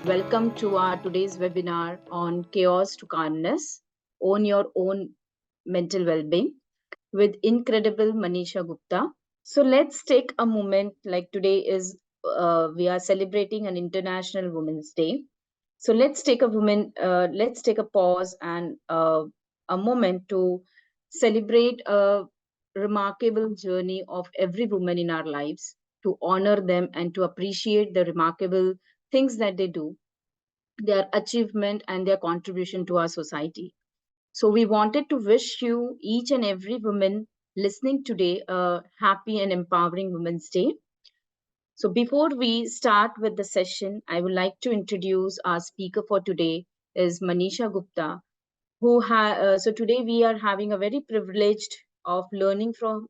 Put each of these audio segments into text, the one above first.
Welcome to our today's webinar on chaos to calmness, own your own mental well-being with incredible Manisha Gupta. So let's take a moment. Like today is we are celebrating an International Women's Day. So let's take a pause and a moment to celebrate a remarkable journey of every woman in our lives, to honor them and to appreciate the remarkable things that they do, their achievement and their contribution to our society. So we wanted to wish you, each and every woman listening today, a happy and empowering Women's Day. So before we start with the session, I would like to introduce our speaker for today is Manisha Gupta, so today we are having a very privileged of learning from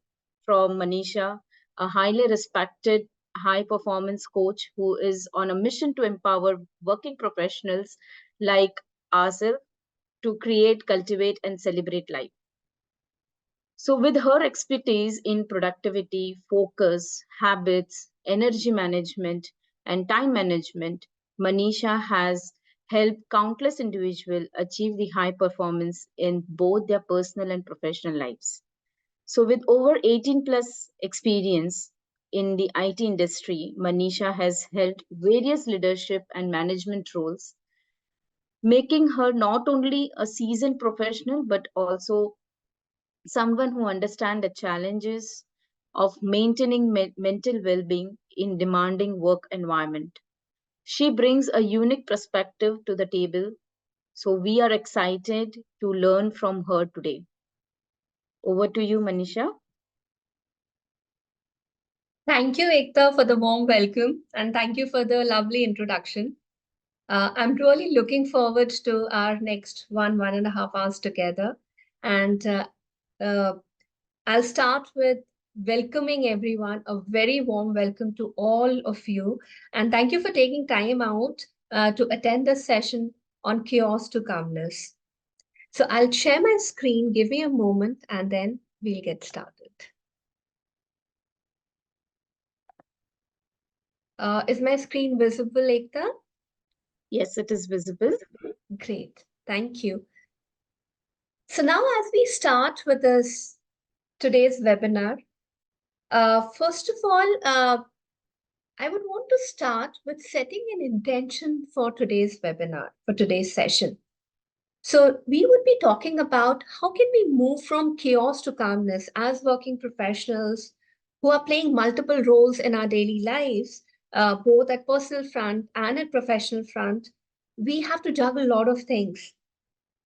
Manisha, a highly respected high performance coach who is on a mission to empower working professionals like ourselves to create, cultivate, and celebrate life. So, with her expertise in productivity, focus, habits, energy management, and time management, Manisha has helped countless individuals achieve the high performance in both their personal and professional lives. So, with over 18 plus experience in the IT industry, Manisha has held various leadership and management roles, making her not only a seasoned professional but also someone who understands the challenges of maintaining mental well-being in demanding work environment. She brings a unique perspective to the table, so we are excited to learn from her today. Over to you, Manisha. Thank you, Ekta, for the warm welcome, and thank you for the lovely introduction. I'm really looking forward to our next 1.5 hours together. And uh, I'll start with welcoming everyone, a very warm welcome to all of you. And thank you for taking time out to attend this session on chaos to calmness. So I'll share my screen, give me a moment, and then we'll get started. Is my screen visible, Ekta? Yes, it is visible. Great, thank you. So now as we start with this today's webinar, first of all, I would want to start with setting an intention for today's webinar, for today's session. So we would be talking about how can we move from chaos to calmness as working professionals who are playing multiple roles in our daily lives, both at personal front and at professional front. We have to juggle a lot of things.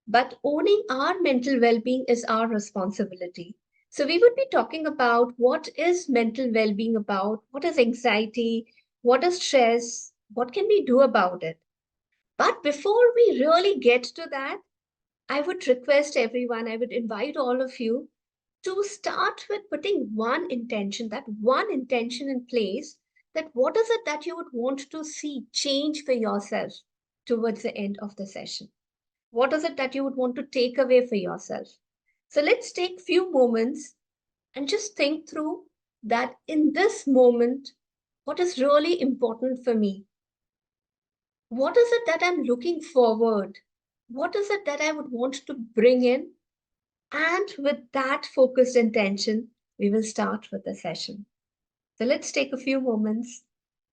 But owning our mental well-being is our responsibility. So we would be talking about what is mental well-being about, what is anxiety, what is stress, what can we do about it. But before we really get to that, I would request everyone, I would invite all of you to start with putting one intention in place, that what is it that you would want to see change for yourself towards the end of the session. What is it that you would want to take away for yourself? So let's take few moments and just think through that in this moment, what is really important for me? What is it that I'm looking forward? What is it that I would want to bring in? And with that focused intention, we will start with the session. So let's take a few moments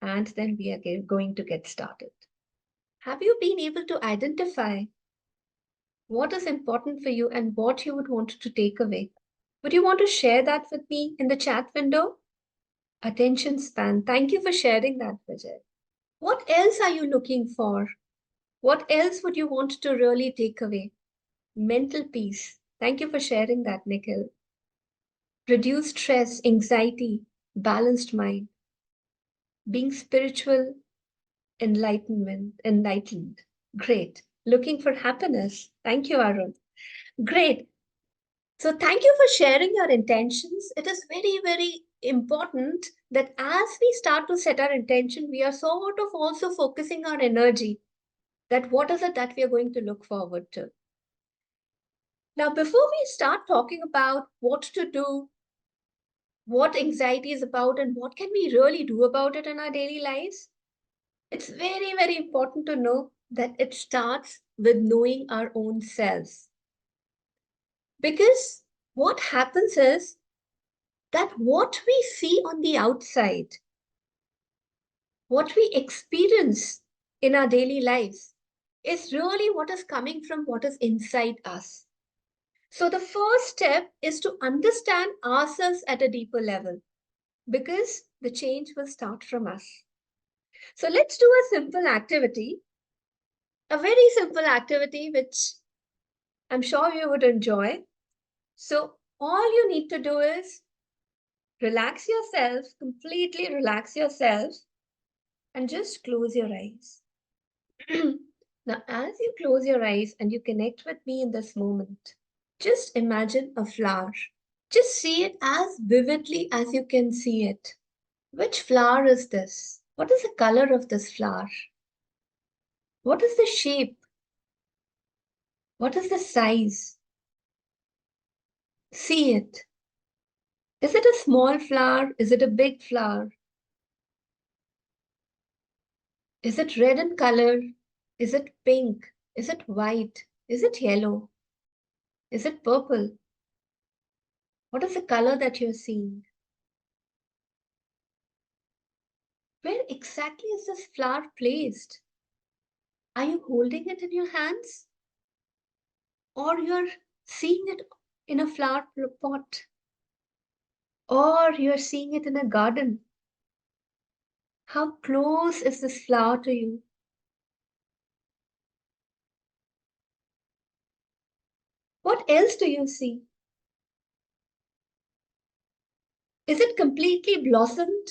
and then we are going to get started. Have you been able to identify what is important for you and what you would want to take away? Would you want to share that with me in the chat window? Attention span. Thank you for sharing that, Vijay. What else are you looking for? What else would you want to really take away? Mental peace. Thank you for sharing that, Nikhil. Reduce stress, anxiety, balanced mind. Being spiritual, enlightened. Great. Looking for happiness. Thank you, Arun. Great. So thank you for sharing your intentions. It is very, very important that as we start to set our intention, we are sort of also focusing our energy that what is it that we are going to look forward to. Now, before we start talking about what to do, what anxiety is about, and what can we really do about it in our daily lives, It's very, very important to know that it starts with knowing our own selves. Because what happens is that what we see on the outside, what we experience in our daily lives, is really what is coming from what is inside us. So the first step is to understand ourselves at a deeper level because the change will start from us. So let's do a simple activity, a very simple activity which I'm sure you would enjoy. So all you need to do is relax yourself, completely relax yourself, and just close your eyes. Now, as you close your eyes and you connect with me in this moment, just imagine a flower. Just see it as vividly as you can see it. Which flower is this? What is the color of this flower? What is the shape? What is the size? See it. Is it a small flower? Is it a big flower? Is it red in color? Is it pink? Is it white? Is it yellow? Is it purple? What is the color that you're seeing? Where exactly is this flower placed? Are you holding it in your hands? Or you're seeing it in a flower pot? Or you're seeing it in a garden? How close is this flower to you? What else do you see? Is it completely blossomed?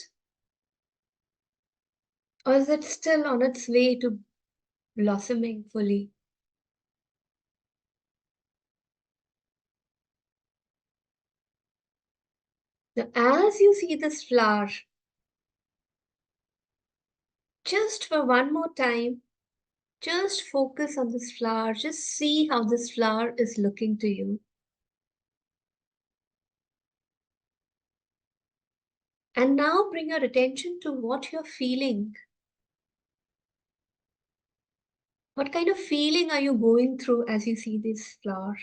Or is it still on its way to blossoming fully? Now, as you see this flower, just for one more time, just focus on this flower. Just see how this flower is looking to you. And now bring your attention to what you're feeling. What kind of feeling are you going through as you see this flower?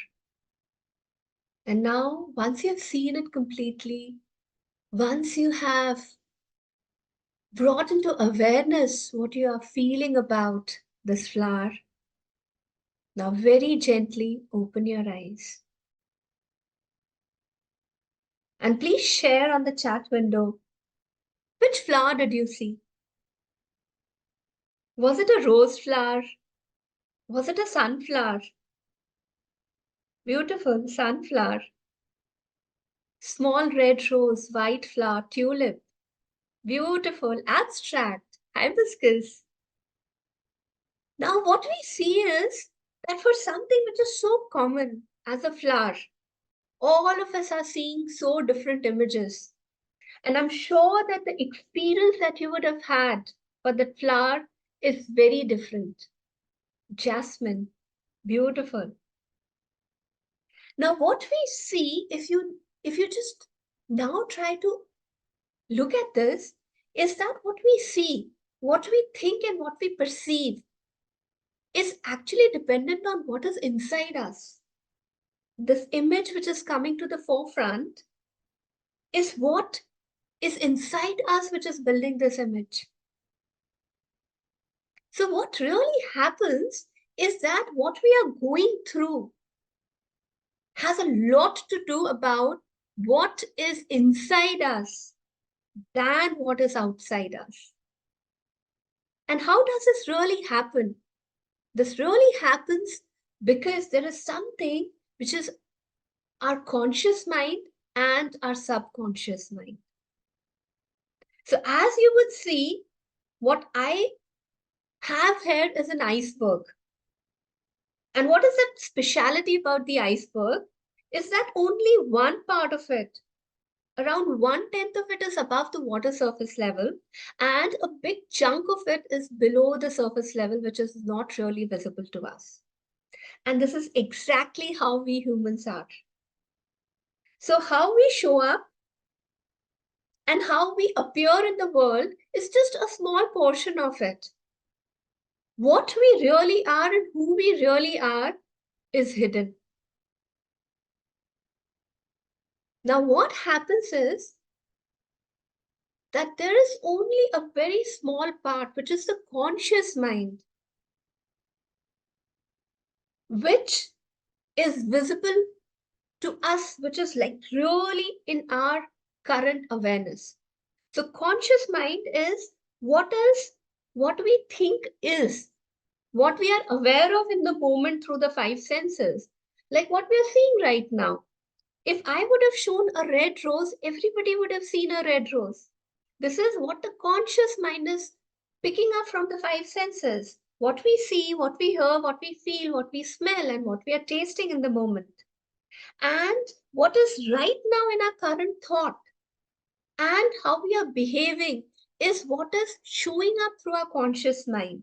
And now, once you've seen it completely, once you have brought into awareness what you are feeling about this flower, now very gently open your eyes. And please share on the chat window, which flower did you see? Was it a rose flower? Was it a sunflower? Beautiful sunflower. Small red rose, white flower, tulip. Beautiful abstract, hibiscus. Now what we see is that for something which is so common as a flower, all of us are seeing so different images. And I'm sure that the experience that you would have had for the flower is very different. Jasmine, beautiful. Now what we see, if you just now try to look at this, is that what we see, what we think and what we perceive is actually dependent on what is inside us. This image which is coming to the forefront is what is inside us which is building this image. So what really happens is that what we are going through has a lot to do about what is inside us than what is outside us. And how does this really happen? This really happens because there is something which is our conscious mind and our subconscious mind. So as you would see, what I have here is an iceberg. And what is the speciality about the iceberg is that only one part of it, around 1/10 of it is above the water surface level, and a big chunk of it is below the surface level, which is not really visible to us. And this is exactly how we humans are. So how we show up and how we appear in the world is just a small portion of it. what we really are and who we really are is hidden. Now, what happens is that there is only a very small part, which is the conscious mind, which is visible to us, which is like really in our current awareness. So conscious mind is what we think is, what we are aware of in the moment through the five senses, like what we are seeing right now. If I would have shown a red rose, everybody would have seen a red rose. This is what the conscious mind is picking up from the five senses. What we see, what we hear, what we feel, what we smell, and what we are tasting in the moment. And what is right now in our current thought and how we are behaving is what is showing up through our conscious mind.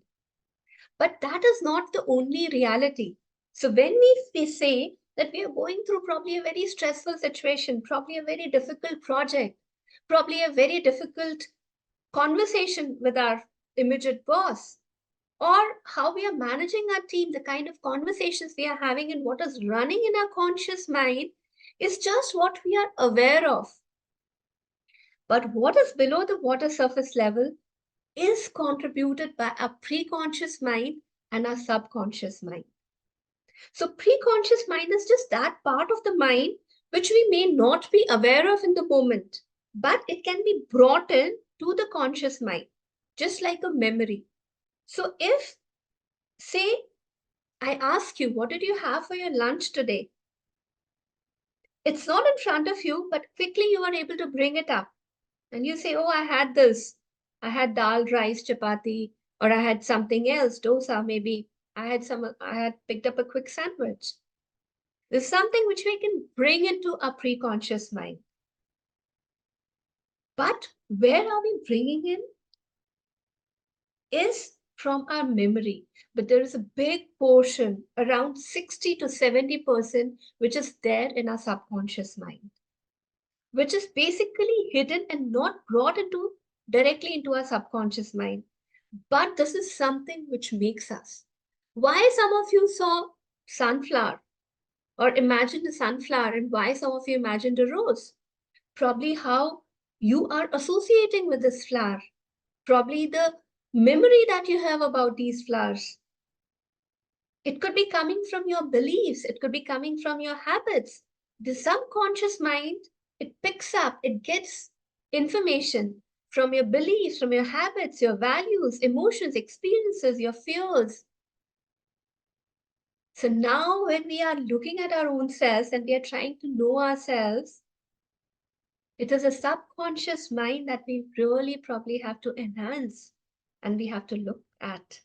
But that is not the only reality. So when we say that we are going through probably a very stressful situation, probably a very difficult project, probably a very difficult conversation with our immediate boss, or how we are managing our team, the kind of conversations we are having, and what is running in our conscious mind is just what we are aware of. But what is below the water surface level is contributed by our preconscious mind and our subconscious mind. So, preconscious mind is just that part of the mind which we may not be aware of in the moment, but it can be brought in to the conscious mind, just like a memory. So, if, say, I ask you, what did you have for your lunch today? It's not in front of you, but quickly you are able to bring it up. And you say, oh, I had this. I had dal, rice, chapati, or I had something else, dosa, maybe. I had picked up a quick sandwich. There's something which we can bring into our preconscious mind. But where are we bringing in is from our memory. But there is a big portion, around 60 to 70%, which is there in our subconscious mind, which is basically hidden and not brought into directly into our subconscious mind. But this is something which makes us. Why some of you saw sunflower or imagined a sunflower, and why some of you imagined a rose? Probably how you are associating with this flower, probably the memory that you have about these flowers. It could be coming from your beliefs, it could be coming from your habits. The subconscious mind, it picks up, it gets information from your beliefs, from your habits, your values, emotions, experiences, your fears. So now, when we are looking at our own selves and we are trying to know ourselves, it is a subconscious mind that we really probably have to enhance and we have to look at.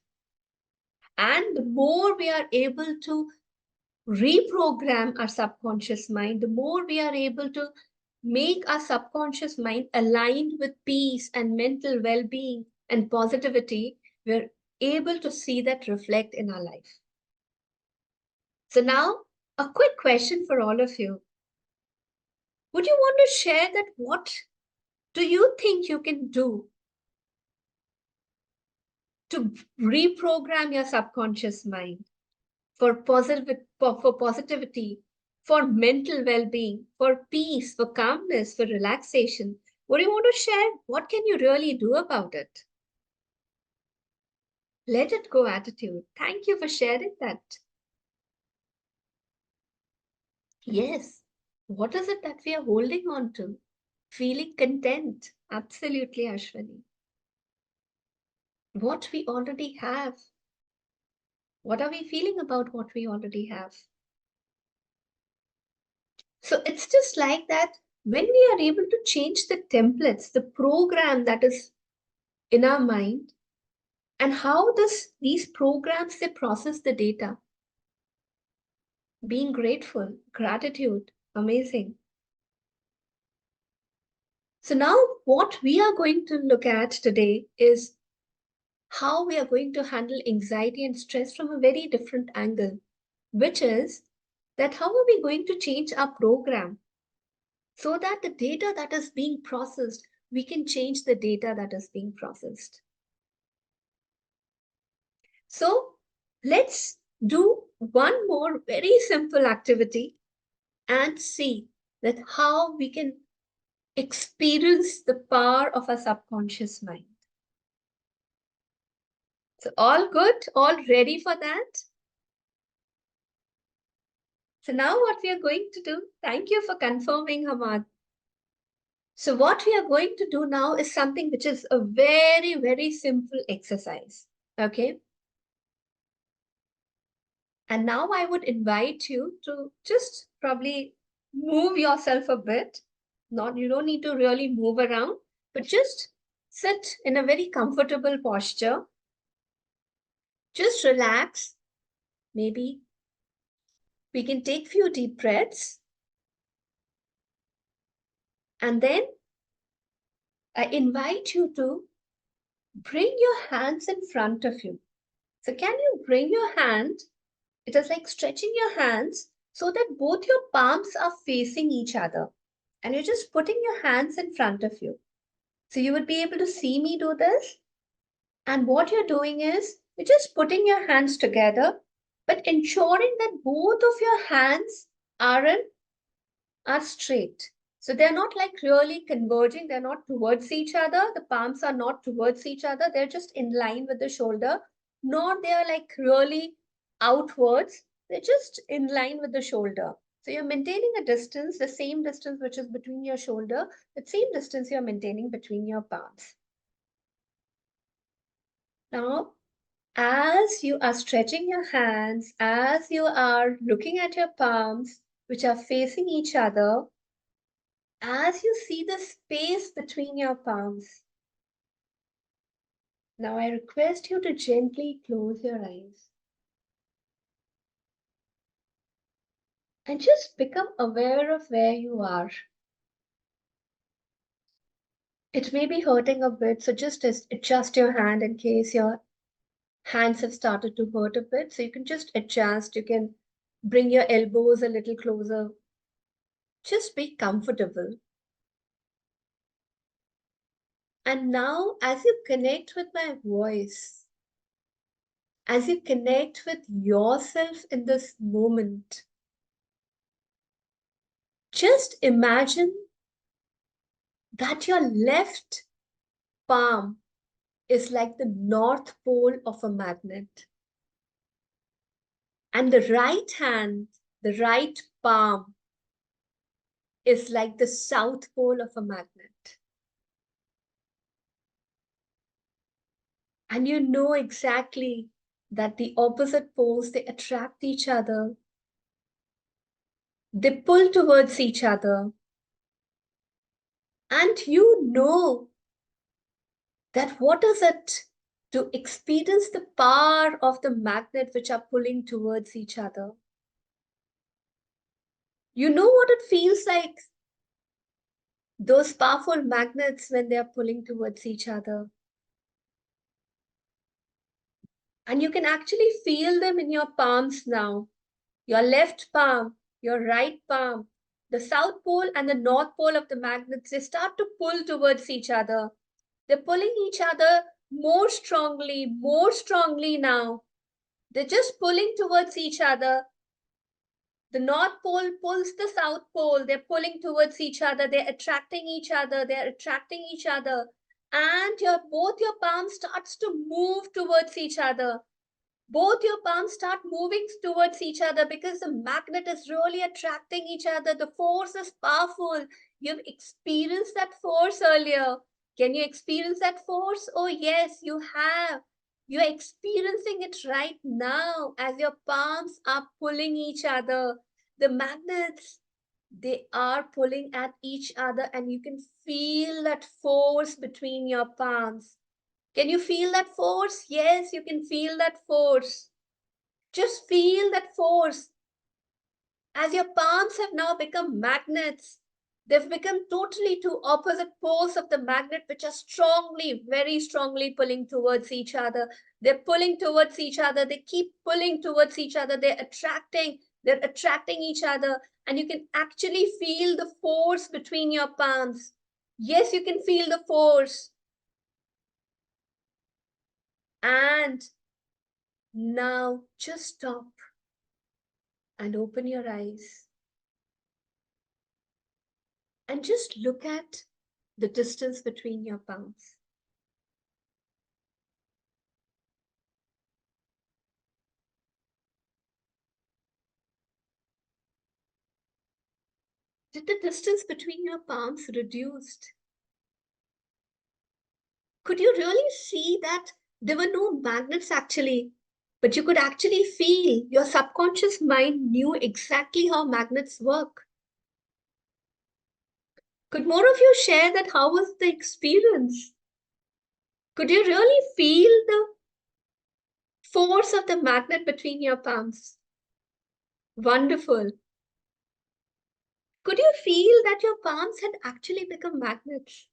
And the more we are able to reprogram our subconscious mind, the more we are able to make our subconscious mind aligned with peace and mental well being and positivity, we're able to see that reflect in our life. So, now a quick question for all of you. Would you want to share that what do you think you can do to reprogram your subconscious mind for positivity, for mental well-being, for peace, for calmness, for relaxation? What do you want to share? What can you really do about it? Let it go attitude. Thank you for sharing that. Yes. What is it that we are holding on to? Feeling content. Absolutely, Ashwini. What we already have. What are we feeling about what we already have? So it's just like that when we are able to change the templates, the program that is in our mind, and how these programs they process the data. Being grateful, gratitude, amazing. So now what we are going to look at today is how we are going to handle anxiety and stress from a very different angle, which is that how are we going to change our program so that the data that is being processed, we can change the data that is being processed. So let's do one more very simple activity and see that how we can experience the power of our subconscious mind. So all good, all ready for that? So now what we are going to do, thank you for confirming, Hamad. So what we are going to do now is something which is a very, very simple exercise. Okay. And now I would invite you to just probably move yourself a bit. Not, you don't need to really move around, but just sit in a very comfortable posture. Just relax. Maybe we can take few deep breaths. And then I invite you to bring your hands in front of you. So can you bring your hand? It is like stretching your hands so that both your palms are facing each other. And you're just putting your hands in front of you. So you would be able to see me do this. And what you're doing is you're just putting your hands together, but ensuring that both of your hands are straight. So they're not like really converging. They're not towards each other. The palms are not towards each other. They're just in line with the shoulder. Nor they're like really outwards. They're just in line with the shoulder. So you're maintaining a distance, the same distance which is between your shoulder, the same distance you're maintaining between your palms. Now, as you are stretching your hands, as you are looking at your palms, which are facing each other, as you see the space between your palms, now I request you to gently close your eyes and just become aware of where you are. It may be hurting a bit, so just adjust your hand in case your hands have started to hurt a bit. So you can just adjust, you can bring your elbows a little closer. Just be comfortable. And now, as you connect with my voice, as you connect with yourself in this moment, just imagine that your left palm is like the north pole of a magnet, and the right hand, the right palm, is like the south pole of a magnet. And you know exactly that the opposite poles, they attract each other, they pull towards each other, and you know that what is it to experience the power of the magnet which are pulling towards each other. You know what it feels like, those powerful magnets when they are pulling towards each other. And you can actually feel them in your palms now. Your left palm, your right palm, the south pole and the north pole of the magnets, they start to pull towards each other. They're pulling each other more strongly now. They're just pulling towards each other. The North Pole pulls the South Pole. They're pulling towards each other. They're attracting each other. They're attracting each other. And both your palms starts to move towards each other. Both your palms start moving towards each other because the magnet is really attracting each other. The force is powerful. You've experienced that force earlier. Can you experience that force? Oh, yes, you have. You're experiencing it right now as your palms are pulling each other. The magnets, they are pulling at each other, and you can feel that force between your palms. Can you feel that force? Yes, you can feel that force. Just feel that force. As your palms have now become magnets, they've become totally two opposite poles of the magnet, which are strongly, very strongly pulling towards each other. They're pulling towards each other. They keep pulling towards each other. They're attracting each other. And you can actually feel the force between your palms. Yes, you can feel the force. And Now just stop and open your eyes and just look at the distance between your palms. Did the distance between your palms reduced? Could you really see that there were no magnets actually, but you could actually feel your subconscious mind knew exactly how magnets work? Could more of you share that? How was the experience? Could you really feel the force of the magnet between your palms? Wonderful. Could you feel that your palms had actually become magnets?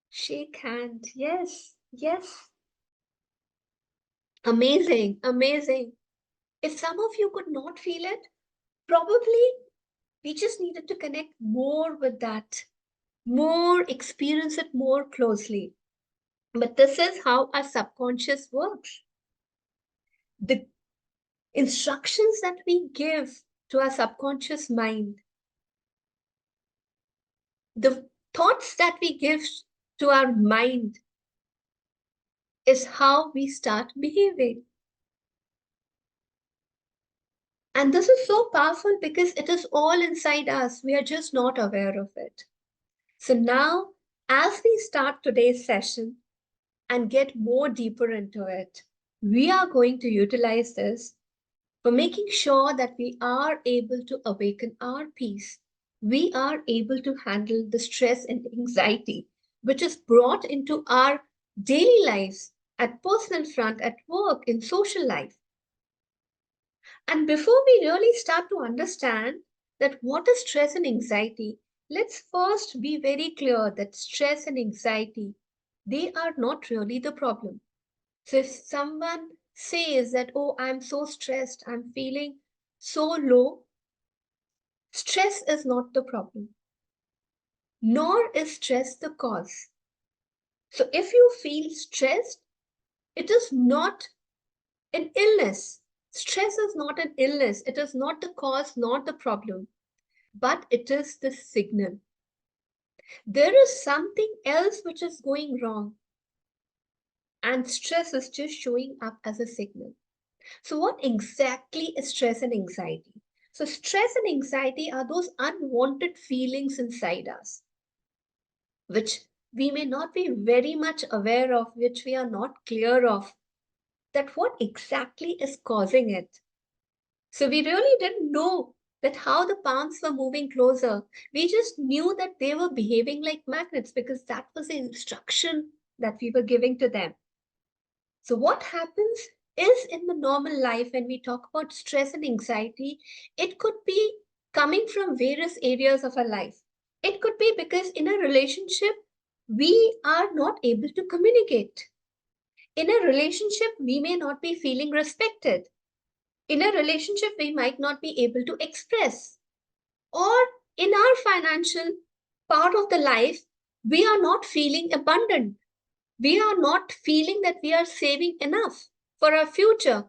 Shake hand. Yes, yes. Amazing, amazing. If some of you could not feel it, probably we just needed to connect more with that, more experience it more closely. But this is how our subconscious works. The instructions that we give to our subconscious mind, the thoughts that we give to our mind is how we start behaving. And this is so powerful because it is all inside us. We are just not aware of it. So now, as we start today's session and get more deeper into it, we are going to utilize this for making sure that we are able to awaken our peace. We are able to handle the stress and anxiety which is brought into our daily lives, at personal front, at work, in social life. And before we really start to understand that what is stress and anxiety, let's first be very clear that stress and anxiety, they are not really the problem. So if someone says that, oh, I'm so stressed, I'm feeling so low, stress is not the problem, nor is stress the cause. So if you feel stressed, it is not an illness. Stress is not an illness. It is not the cause, not the problem, but it is the signal. There is something else which is going wrong, and stress is just showing up as a signal. So, what exactly is stress and anxiety? So, stress and anxiety are those unwanted feelings inside us, which we may not be very much aware of, which we are not clear of, that what exactly is causing it. So, we really didn't know that how the palms were moving closer. We just knew that they were behaving like magnets because that was the instruction that we were giving to them. So, what happens is in the normal life when we talk about stress and anxiety, it could be coming from various areas of our life. It could be because in a relationship, we are not able to communicate. In a relationship, we may not be feeling respected. In a relationship, we might not be able to express. Or in our financial part of the life, we are not feeling abundant. We are not feeling that we are saving enough for our future,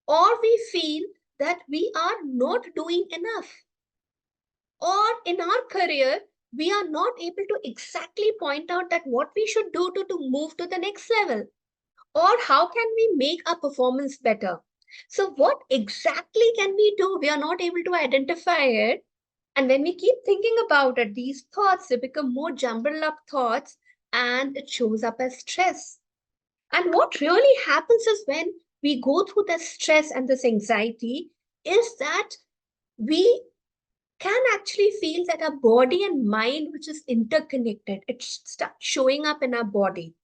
or we feel that we are not doing enough, or in our career, we are not able to exactly point out that what we should do to move to the next level, or how can we make our performance better. So, what exactly can we do? We are not able to identify it. And when we keep thinking about it, these thoughts, they become more jumbled up thoughts and it shows up as stress. And what really happens is when we go through this stress and this anxiety, is that we can actually feel that our body and mind, which is interconnected, it starts showing up in our body.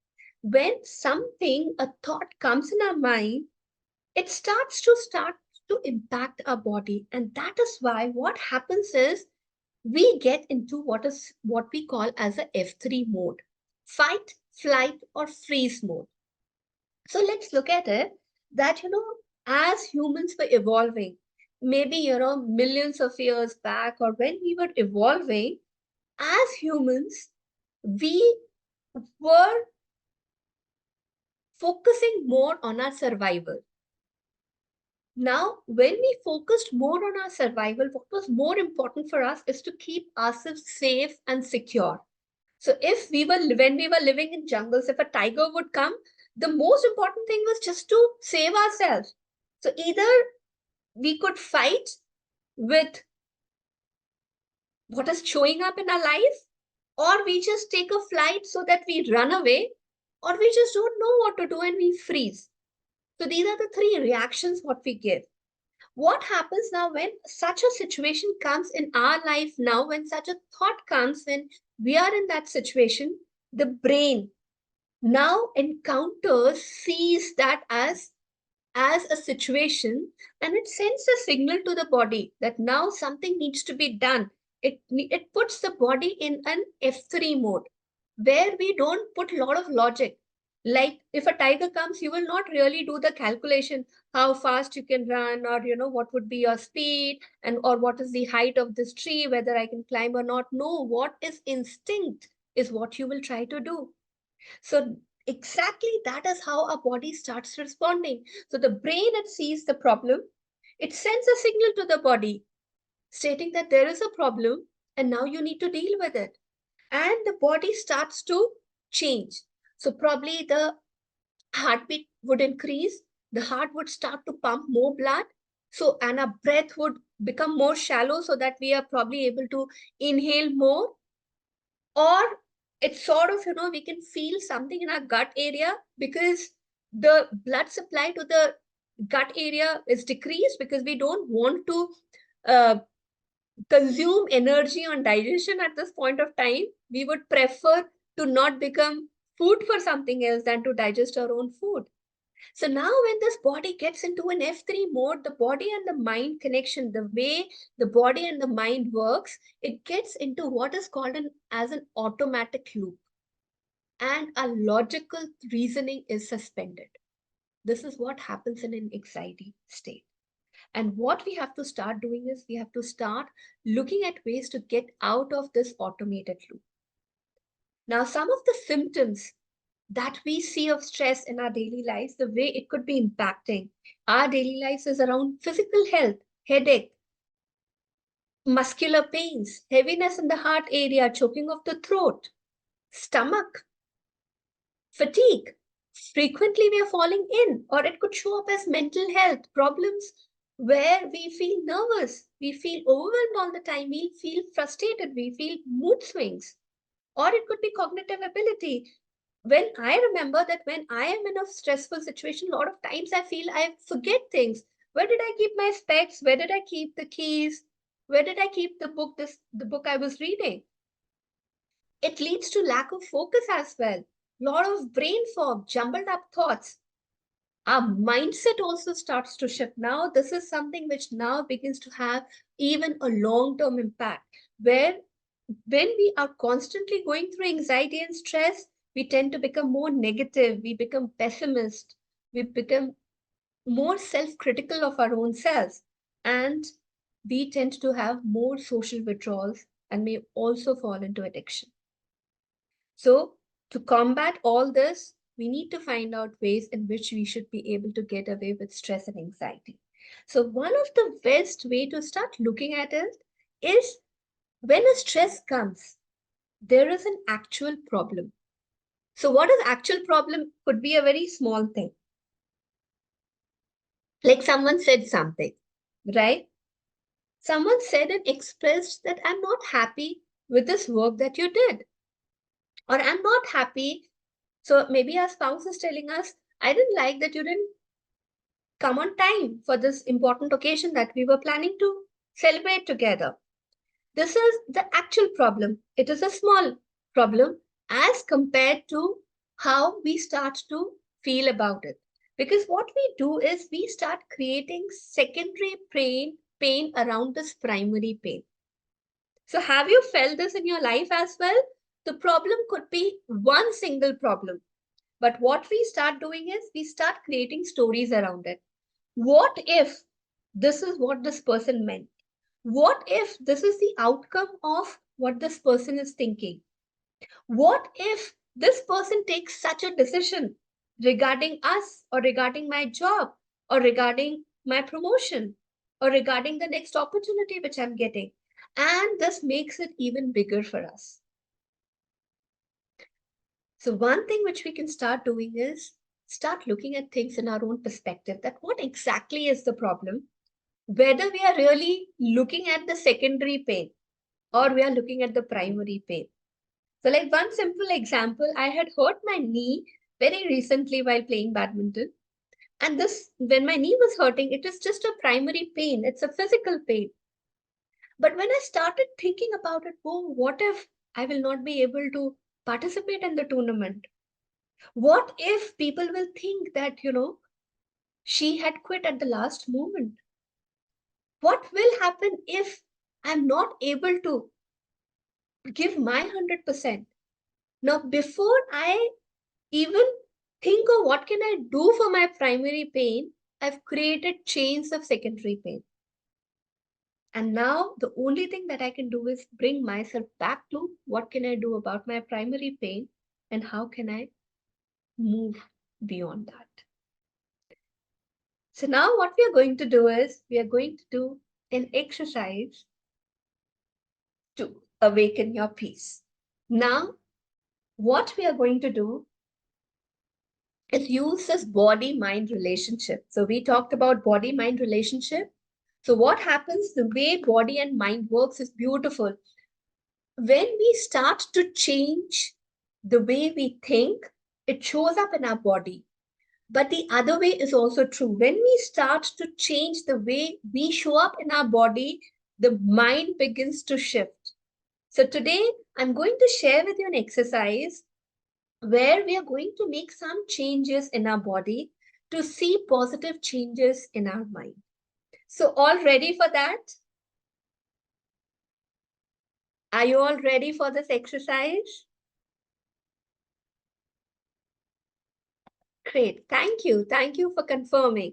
When something, a thought comes in our mind, it starts to impact our body. And that is why what happens is we get into what we call as a F3 mode, fight, flight, or freeze mode. So let's look at it that, as humans were evolving, maybe, millions of years back, or when we were evolving, as humans, we were focusing more on our survival. Now, when we focused more on our survival, what was more important for us is to keep ourselves safe and secure. So if when we were living in jungles, if a tiger would come, the most important thing was just to save ourselves. So either we could fight with what is showing up in our life, or we just take a flight so that we run away, or we just don't know what to do and we freeze. So these are the three reactions what we give. What happens now when such a situation comes in our life now, when such a thought comes, when we are in that situation, the brain now encounters, sees that as a situation, and it sends a signal to the body that now something needs to be done. It puts the body in an F3 mode where we don't put a lot of logic. Like if a tiger comes, you will not really do the calculation how fast you can run, or what would be your speed, and or what is the height of this tree, whether I can climb or not. No, what is instinct is what you will try to do. So exactly that is how our body starts responding. So the brain, it sees the problem, it sends a signal to the body stating that there is a problem and now you need to deal with it. And the body starts to change. So probably the heartbeat would increase, the heart would start to pump more blood. So, and our breath would become more shallow so that we are probably able to inhale more. Or it's sort of, we can feel something in our gut area because the blood supply to the gut area is decreased, because we don't want to uh, consume energy on digestion at this point of time. We would prefer to not become food for something else than to digest our own food. So now when this body gets into an F3 mode, the body and the mind connection, the way the body and the mind works, it gets into what is called as an automatic loop. And a logical reasoning is suspended. This is what happens in an anxiety state. And what we have to start doing is we have to start looking at ways to get out of this automated loop. Now, some of the symptoms that we see of stress in our daily lives, the way it could be impacting our daily lives is around physical health, headache, muscular pains, heaviness in the heart area, choking of the throat, stomach, fatigue. Frequently, we are falling in, or it could show up as mental health problems where we feel nervous, we feel overwhelmed all the time, we feel frustrated, we feel mood swings, or it could be cognitive ability. When I remember that when I am in a stressful situation, a lot of times I feel I forget things. Where did I keep my specs? Where did I keep the keys? Where did I keep the book I was reading? It leads to lack of focus as well. Lot of brain fog, jumbled up thoughts. Our mindset also starts to shift. Now, this is something which now begins to have even a long-term impact, where when we are constantly going through anxiety and stress, we tend to become more negative, we become pessimist, we become more self-critical of our own selves, and we tend to have more social withdrawals and may also fall into addiction. So, to combat all this, we need to find out ways in which we should be able to get away with stress and anxiety. So, one of the best way to start looking at it is when a stress comes, there is an actual problem. So, what is actual problem could be a very small thing. Like someone said something, right? Someone said and expressed that I'm not happy with this work that you did, or I'm not happy. So maybe our spouse is telling us, I didn't like that you didn't come on time for this important occasion that we were planning to celebrate together. This is the actual problem. It is a small problem as compared to how we start to feel about it. Because what we do is we start creating secondary pain around this primary pain. So, have you felt this in your life as well? The problem could be one single problem. But what we start doing is we start creating stories around it. What if this is what this person meant? What if this is the outcome of what this person is thinking? What if this person takes such a decision regarding us or regarding my job or regarding my promotion or regarding the next opportunity which I'm getting. And this makes it even bigger for us. So, one thing which we can start doing is start looking at things in our own perspective, that what exactly is the problem, whether we are really looking at the secondary pain or we are looking at the primary pain. So, like one simple example, I had hurt my knee very recently while playing badminton. And this, when my knee was hurting, it is just a primary pain, it's a physical pain. But when I started thinking about it, oh, what if I will not be able to participate in the tournament? What if people will think that, she had quit at the last moment? What will happen if I'm not able to give my 100%? Now, before I even think of what can I do for my primary pain, I've created chains of secondary pain. And now the only thing that I can do is bring myself back to what can I do about my primary pain and how can I move beyond that. So now what we are going to do is we are going to do an exercise to awaken your peace. Now, what we are going to do is use this body mind relationship. So we talked about body mind relationship. So what happens, the way body and mind works is beautiful. When we start to change the way we think, it shows up in our body. But the other way is also true. When we start to change the way we show up in our body, the mind begins to shift. So today, I'm going to share with you an exercise where we are going to make some changes in our body to see positive changes in our mind. So, all ready for that? Are you all ready for this exercise? Great. Thank you. Thank you for confirming.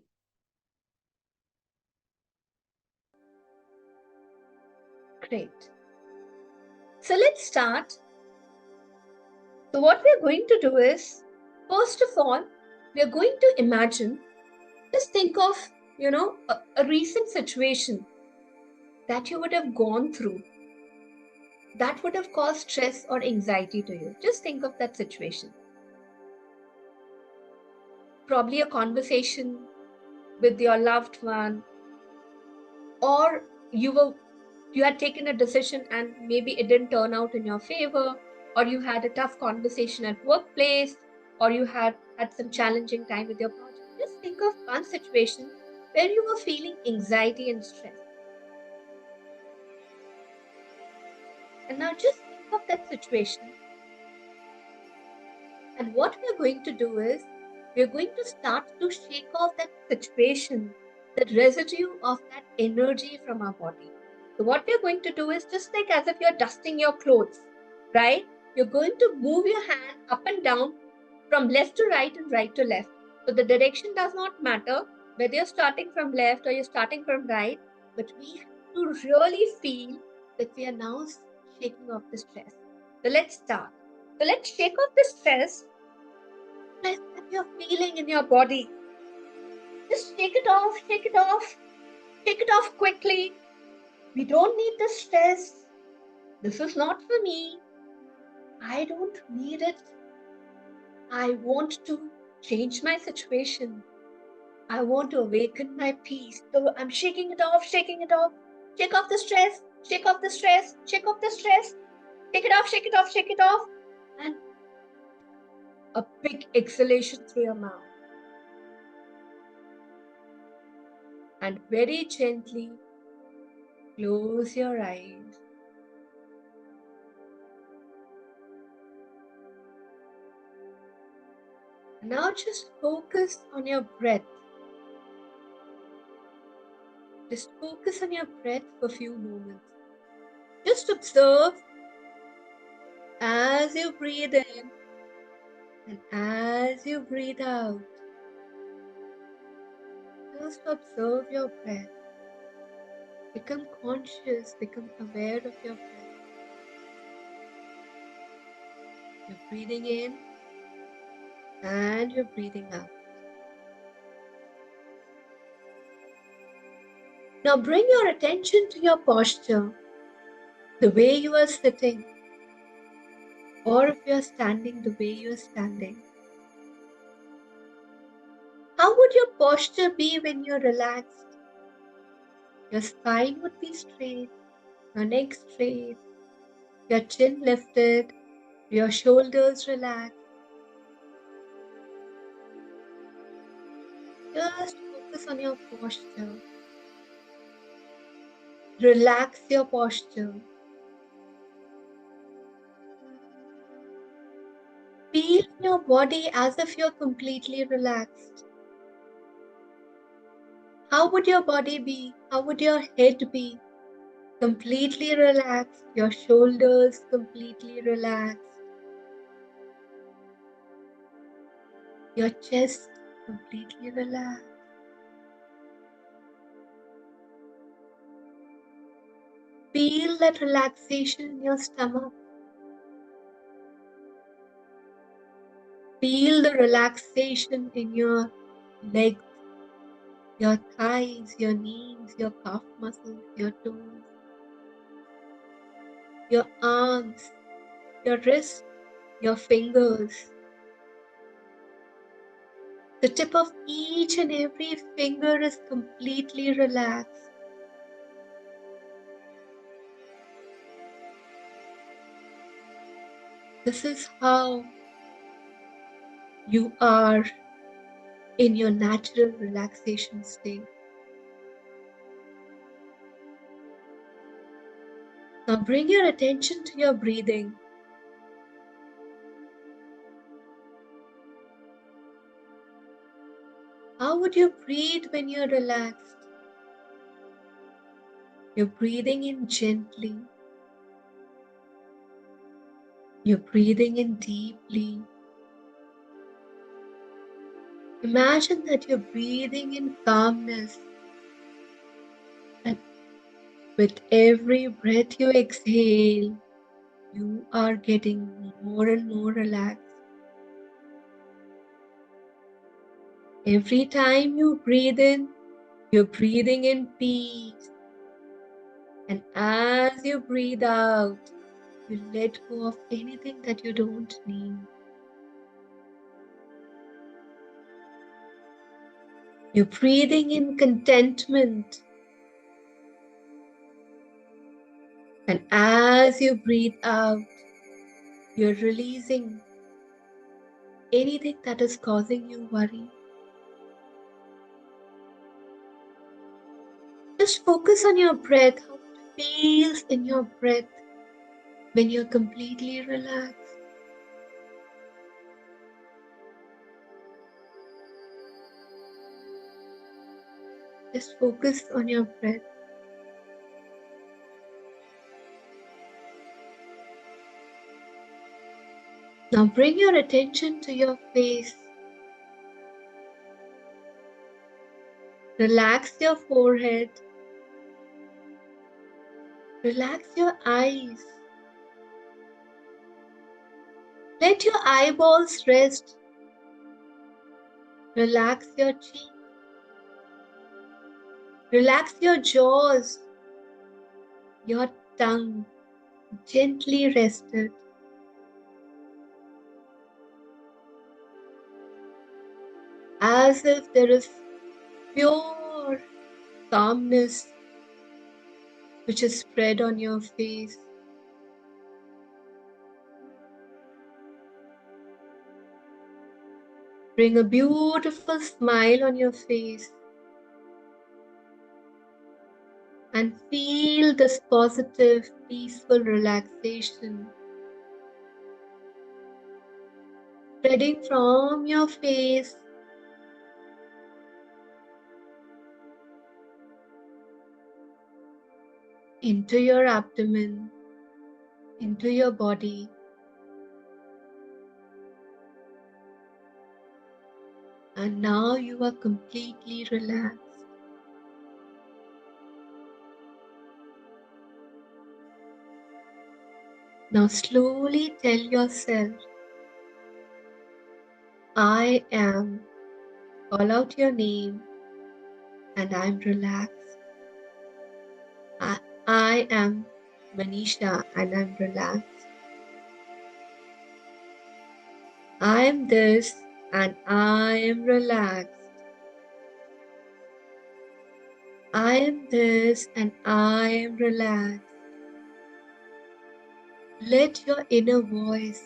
Great. So, let's start. So, what we're going to do is, first of all, we are going to imagine, just think of, a recent situation that you would have gone through that would have caused stress or anxiety to you. Just think of that situation. Probably a conversation with your loved one, or you had taken a decision and maybe it didn't turn out in your favor, or you had a tough conversation at workplace, or you had some challenging time with your project. Just think of one situation where you were feeling anxiety and stress. And now just think of that situation. And what we're going to do is we're going to start to shake off that situation, that residue of that energy from our body. So, what we're going to do is just like as if you're dusting your clothes, right? You're going to move your hand up and down from left to right and right to left. So, the direction does not matter whether you're starting from left or you're starting from right, but we have to really feel that we are now shaking off the stress. So, let's start. So, let's shake off the stress that you're feeling in your body. Just shake it off, shake it off, shake it off quickly. We don't need the stress. This is not for me. I don't need it. I want to change my situation. I want to awaken my peace. So I'm shaking it off, shaking it off. Shake off the stress, shake off the stress, shake off the stress. Shake it off, shake it off, shake it off. And a big exhalation through your mouth. And very gently close your eyes. Now just focus on your breath. Just focus on your breath for a few moments. Just observe as you breathe in and as you breathe out. Just observe your breath. Become conscious, become aware of your breath. You're breathing in and you're breathing out. Now bring your attention to your posture, the way you are sitting, or if you are standing, the way you are standing. How would your posture be when you're relaxed? Your spine would be straight, your neck straight, your chin lifted, your shoulders relaxed. Just focus on your posture. Relax your posture. Feel your body as if you're completely relaxed. How would your body be? How would your head be? Completely relaxed, your shoulders completely relaxed, your chest completely relaxed. Feel that relaxation in your stomach. Feel the relaxation in your legs, your thighs, your knees, your calf muscles, your toes, your arms, your wrists, your fingers. The tip of each and every finger is completely relaxed. This is how you are in your natural relaxation state. Now bring your attention to your breathing. How would you breathe when you're relaxed? You're breathing in gently. You're breathing in deeply. Imagine that you're breathing in calmness. And with every breath you exhale, you are getting more and more relaxed. Every time you breathe in, you're breathing in peace. And as you breathe out, you let go of anything that you don't need. You're breathing in contentment. And as you breathe out, you're releasing anything that is causing you worry. Just focus on your breath, how it feels in your breath when you're completely relaxed. Just focus on your breath. Now bring your attention to your face. Relax your forehead. Relax your eyes. Let your eyeballs rest. Relax your cheeks. Relax your jaws. Your tongue gently rested. As if there is pure calmness which is spread on your face. Bring a beautiful smile on your face and feel this positive, peaceful relaxation spreading from your face into your abdomen, into your body. And now you are completely relaxed. Now slowly tell yourself I am. Call out your name and I'm relaxed. I am Manisha and I'm relaxed. I am this and I am relaxed. I am this and I am relaxed. Let your inner voice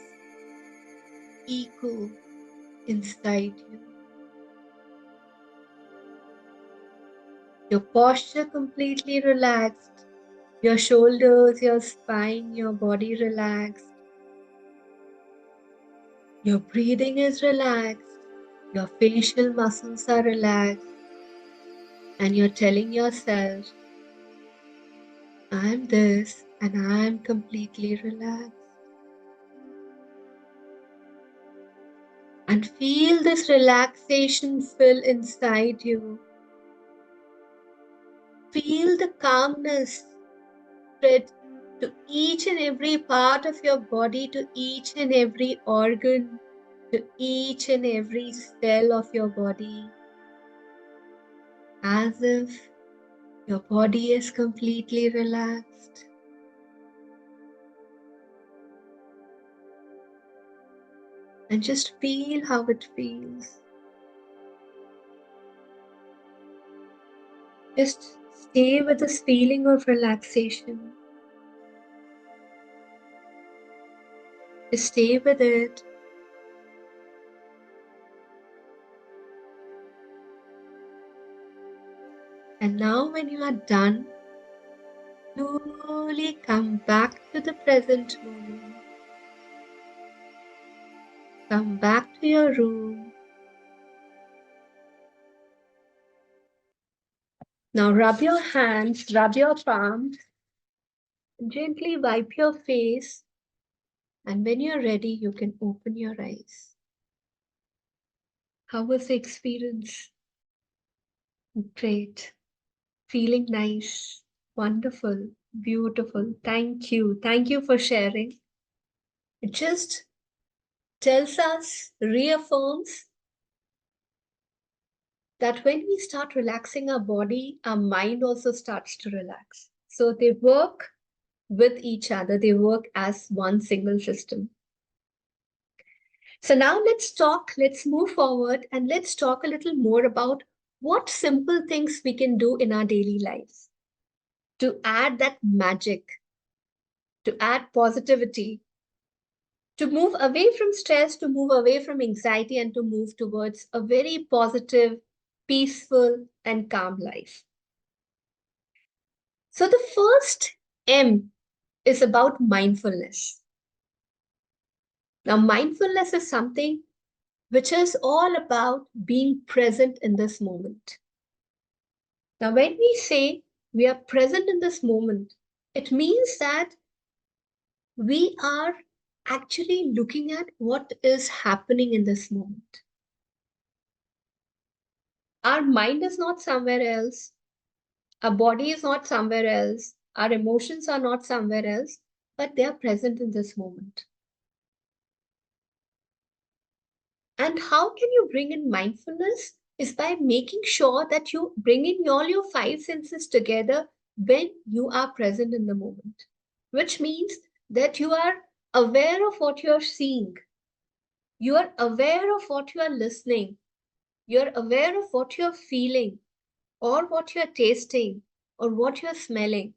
echo inside you. Your posture completely relaxed. Your shoulders, your spine, your body relaxed. Your breathing is relaxed. Your facial muscles are relaxed. And you're telling yourself, I'm this and I'm completely relaxed. And feel this relaxation fill inside you. Feel the calmness spread to each and every part of your body, to each and every organ, to each and every cell of your body, as if your body is completely relaxed. And just feel how it feels. Just stay with this feeling of relaxation. Just stay with it. And now when you are done, slowly come back to the present moment. Come back to your room. Now rub your hands, rub your palms, and gently wipe your face. And when you're ready, you can open your eyes. How was the experience? Great. Feeling nice. Wonderful. Beautiful. Thank you. Thank you for sharing. It just tells us, reaffirms that when we start relaxing our body, our mind also starts to relax. So they work with each other, they work as one single system. So now let's move forward and let's talk a little more about what simple things we can do in our daily lives to add that magic, to add positivity, to move away from stress, to move away from anxiety, and to move towards a very positive, peaceful, and calm life. So the first M is about mindfulness. Now, mindfulness is something which is all about being present in this moment. Now, when we say we are present in this moment, it means that we are actually looking at what is happening in this moment. Our mind is not somewhere else. Our body is not somewhere else. Our emotions are not somewhere else, but they are present in this moment. And how can you bring in mindfulness? Is by making sure that you bring in all your five senses together when you are present in the moment, which means that you are aware of what you're seeing, you are aware of what you are listening, you're aware of what you're feeling, or what you're tasting, or what you're smelling.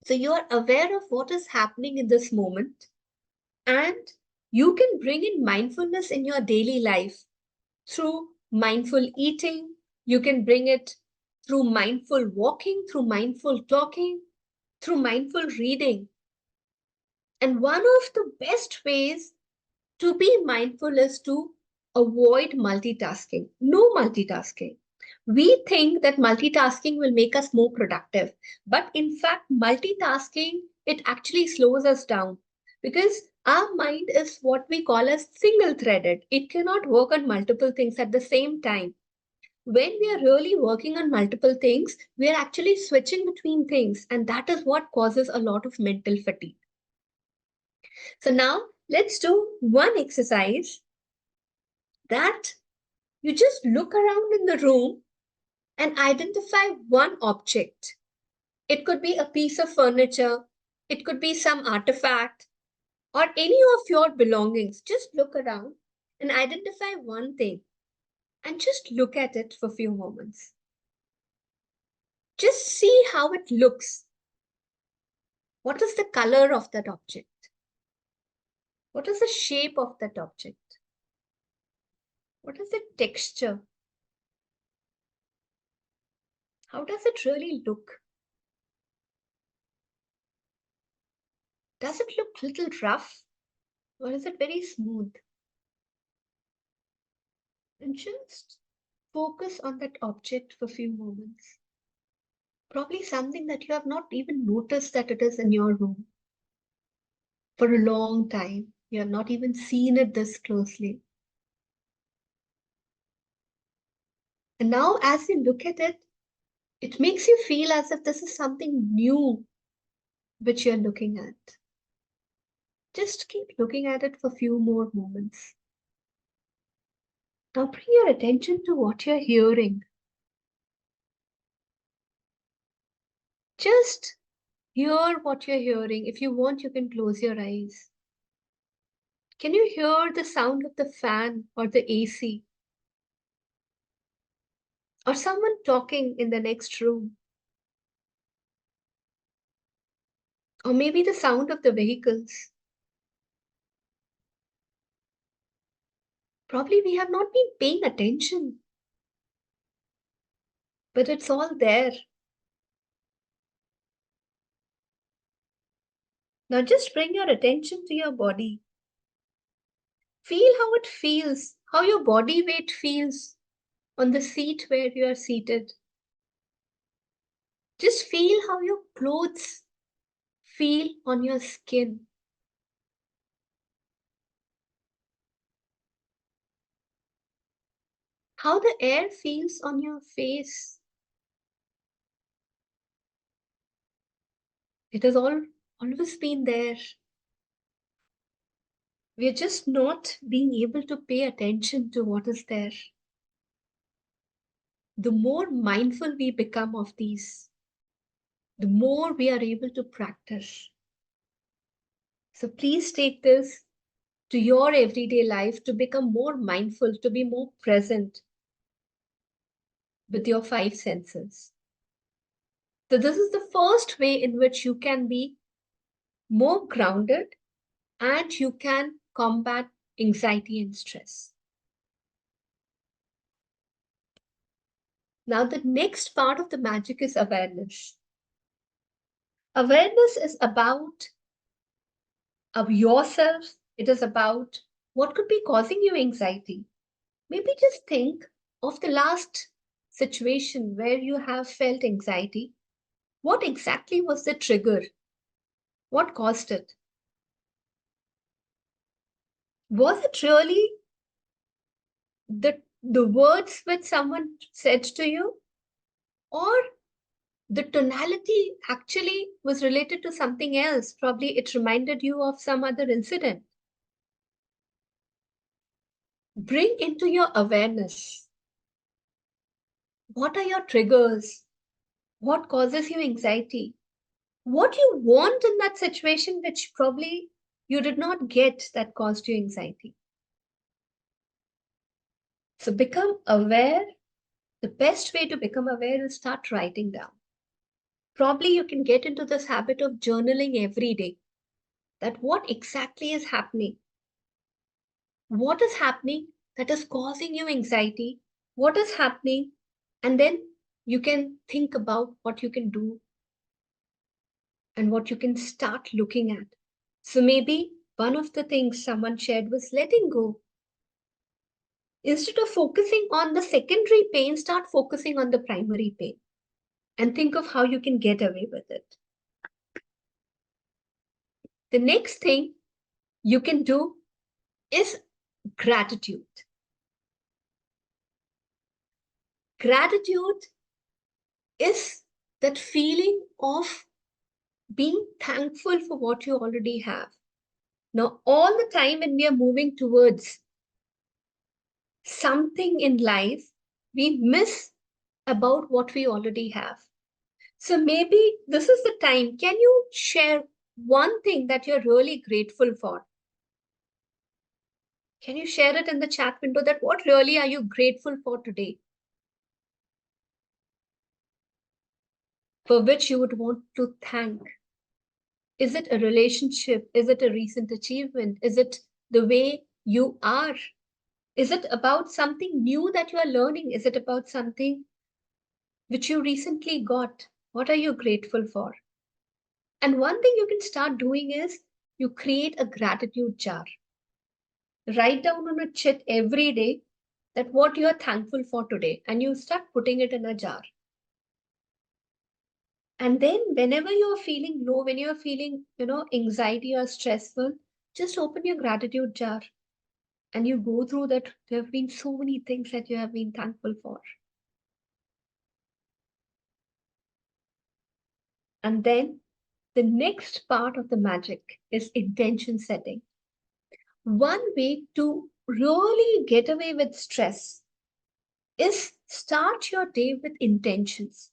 So you are aware of what is happening in this moment, and you can bring in mindfulness in your daily life through mindful eating. You can bring it through mindful walking, through mindful talking, through mindful reading. And one of the best ways to be mindful is to avoid multitasking. No multitasking. We think that multitasking will make us more productive, but in fact, multitasking, it actually slows us down because our mind is what we call as single threaded. It cannot work on multiple things at the same time. When we are really working on multiple things, we are actually switching between things, and that is what causes a lot of mental fatigue. So now let's do one exercise that you just look around in the room and identify one object. It could be a piece of furniture, it could be some artifact, or any of your belongings. Just look around and identify one thing and just look at it for a few moments. Just see how it looks. What is the color of that object? What is the shape of that object? What is the texture? How does it really look? Does it look a little rough or is it very smooth? And just focus on that object for a few moments. Probably something that you have not even noticed that it is in your room for a long time. You have not even seen it this closely. And now, as you look at it, it makes you feel as if this is something new which you're looking at. Just keep looking at it for a few more moments. Now, bring your attention to what you're hearing. Just hear what you're hearing. If you want, you can close your eyes. Can you hear the sound of the fan or the AC? Or someone talking in the next room? Or maybe the sound of the vehicles? Probably we have not been paying attention, but it's all there. Now just bring your attention to your body. Feel how it feels, how your body weight feels on the seat where you are seated. Just feel how your clothes feel on your skin. How the air feels on your face. It has always been there. We are just not being able to pay attention to what is there. The more mindful we become of these, the more we are able to practice. So please take this to your everyday life to become more mindful, to be more present with your five senses. So this is the first way in which you can be more grounded and you can combat anxiety and stress. Now, the next part of the magic is awareness. Awareness is about of yourself. It is about what could be causing you anxiety. Maybe just think of the last situation where you have felt anxiety. What exactly was the trigger? What caused it? Was it really the words which someone said to you? Or the tonality actually was related to something else? Probably it reminded you of some other incident. Bring into your awareness. What are your triggers? What causes you anxiety? What you want in that situation, which probably you did not get that caused you anxiety. So become aware. The best way to become aware is start writing down. Probably you can get into this habit of journaling every day. That what exactly is happening? What is happening that is causing you anxiety? What is happening? And then you can think about what you can do and what you can start looking at. So maybe one of the things someone shared was letting go. Instead of focusing on the secondary pain, start focusing on the primary pain and think of how you can get away with it. The next thing you can do is gratitude. Gratitude is that feeling of being thankful for what you already have. Now, all the time when we are moving towards something in life we miss about what we already have. So maybe this is the time. Can you share one thing that you're really grateful for? Can you share it in the chat window that what really are you grateful for today? For which you would want to thank? Is it a relationship? Is it a recent achievement? Is it the way you are? Is it about something new that you are learning? Is it about something which you recently got? What are you grateful for? And one thing you can start doing is you create a gratitude jar. Write down on a chit every day that what you are thankful for today, and you start putting it in a jar. And then whenever you're feeling low, when you're feeling, anxiety or stressful, just open your gratitude jar and you go through that. There have been so many things that you have been thankful for. And then the next part of the magic is intention setting. One way to really get away with stress is start your day with intentions,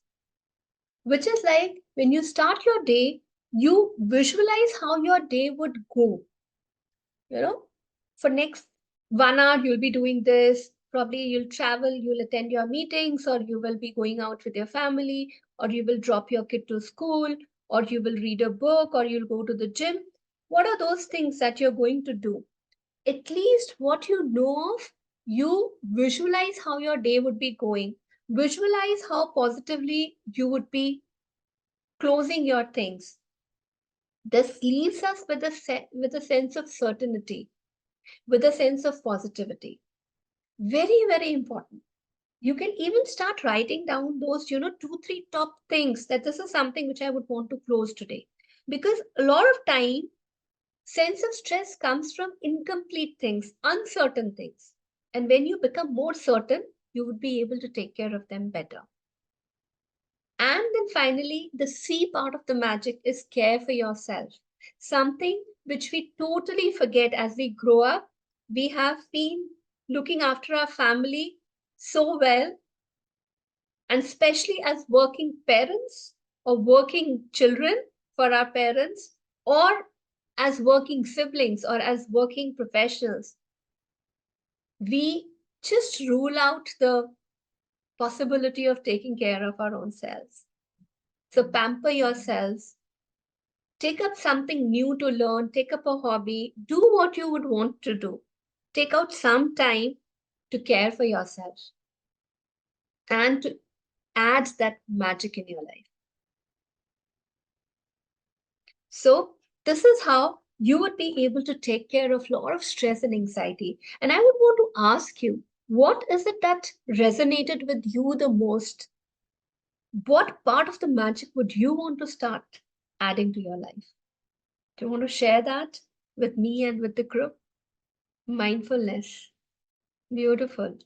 which is like when you start your day, you visualize how your day would go. You know, for next 1 hour, you'll be doing this. Probably you'll travel, you'll attend your meetings, or you will be going out with your family, or you will drop your kid to school, or you will read a book, or you'll go to the gym. What are those things that you're going to do? At least what you know of, you visualize how your day would be going. Visualize how positively you would be closing your things. This leaves us with with a sense of certainty, with a sense of positivity. Very, very important. You can even start writing down those, two, three top things that this is something which I would want to close today. Because a lot of time, sense of stress comes from incomplete things, uncertain things. And when you become more certain, you would be able to take care of them better. And then finally, the C part of the magic is care for yourself. Something which we totally forget as we grow up. We have been looking after our family so well, and especially as working parents or working children for our parents, or as working siblings or as working professionals, we just rule out the possibility of taking care of our own selves. So pamper yourselves, take up something new to learn, take up a hobby, do what you would want to do. Take out some time to care for yourself and to add that magic in your life. So, this is how you would be able to take care of a lot of stress and anxiety. And I would want to ask you, what is it that resonated with you the most? What part of the magic would you want to start adding to your life? Do you want to share that with me and with the group? Mindfulness. Beautiful.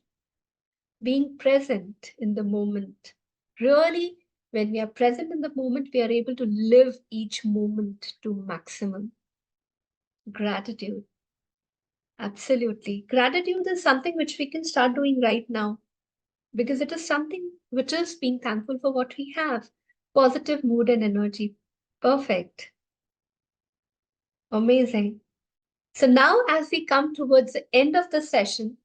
Being present in the moment. Really, when we are present in the moment, we are able to live each moment to maximum. Gratitude. Absolutely. Gratitude is something which we can start doing right now because it is something which is being thankful for what we have. Positive mood and energy. Perfect. Amazing. So now, as we come towards the end of the session,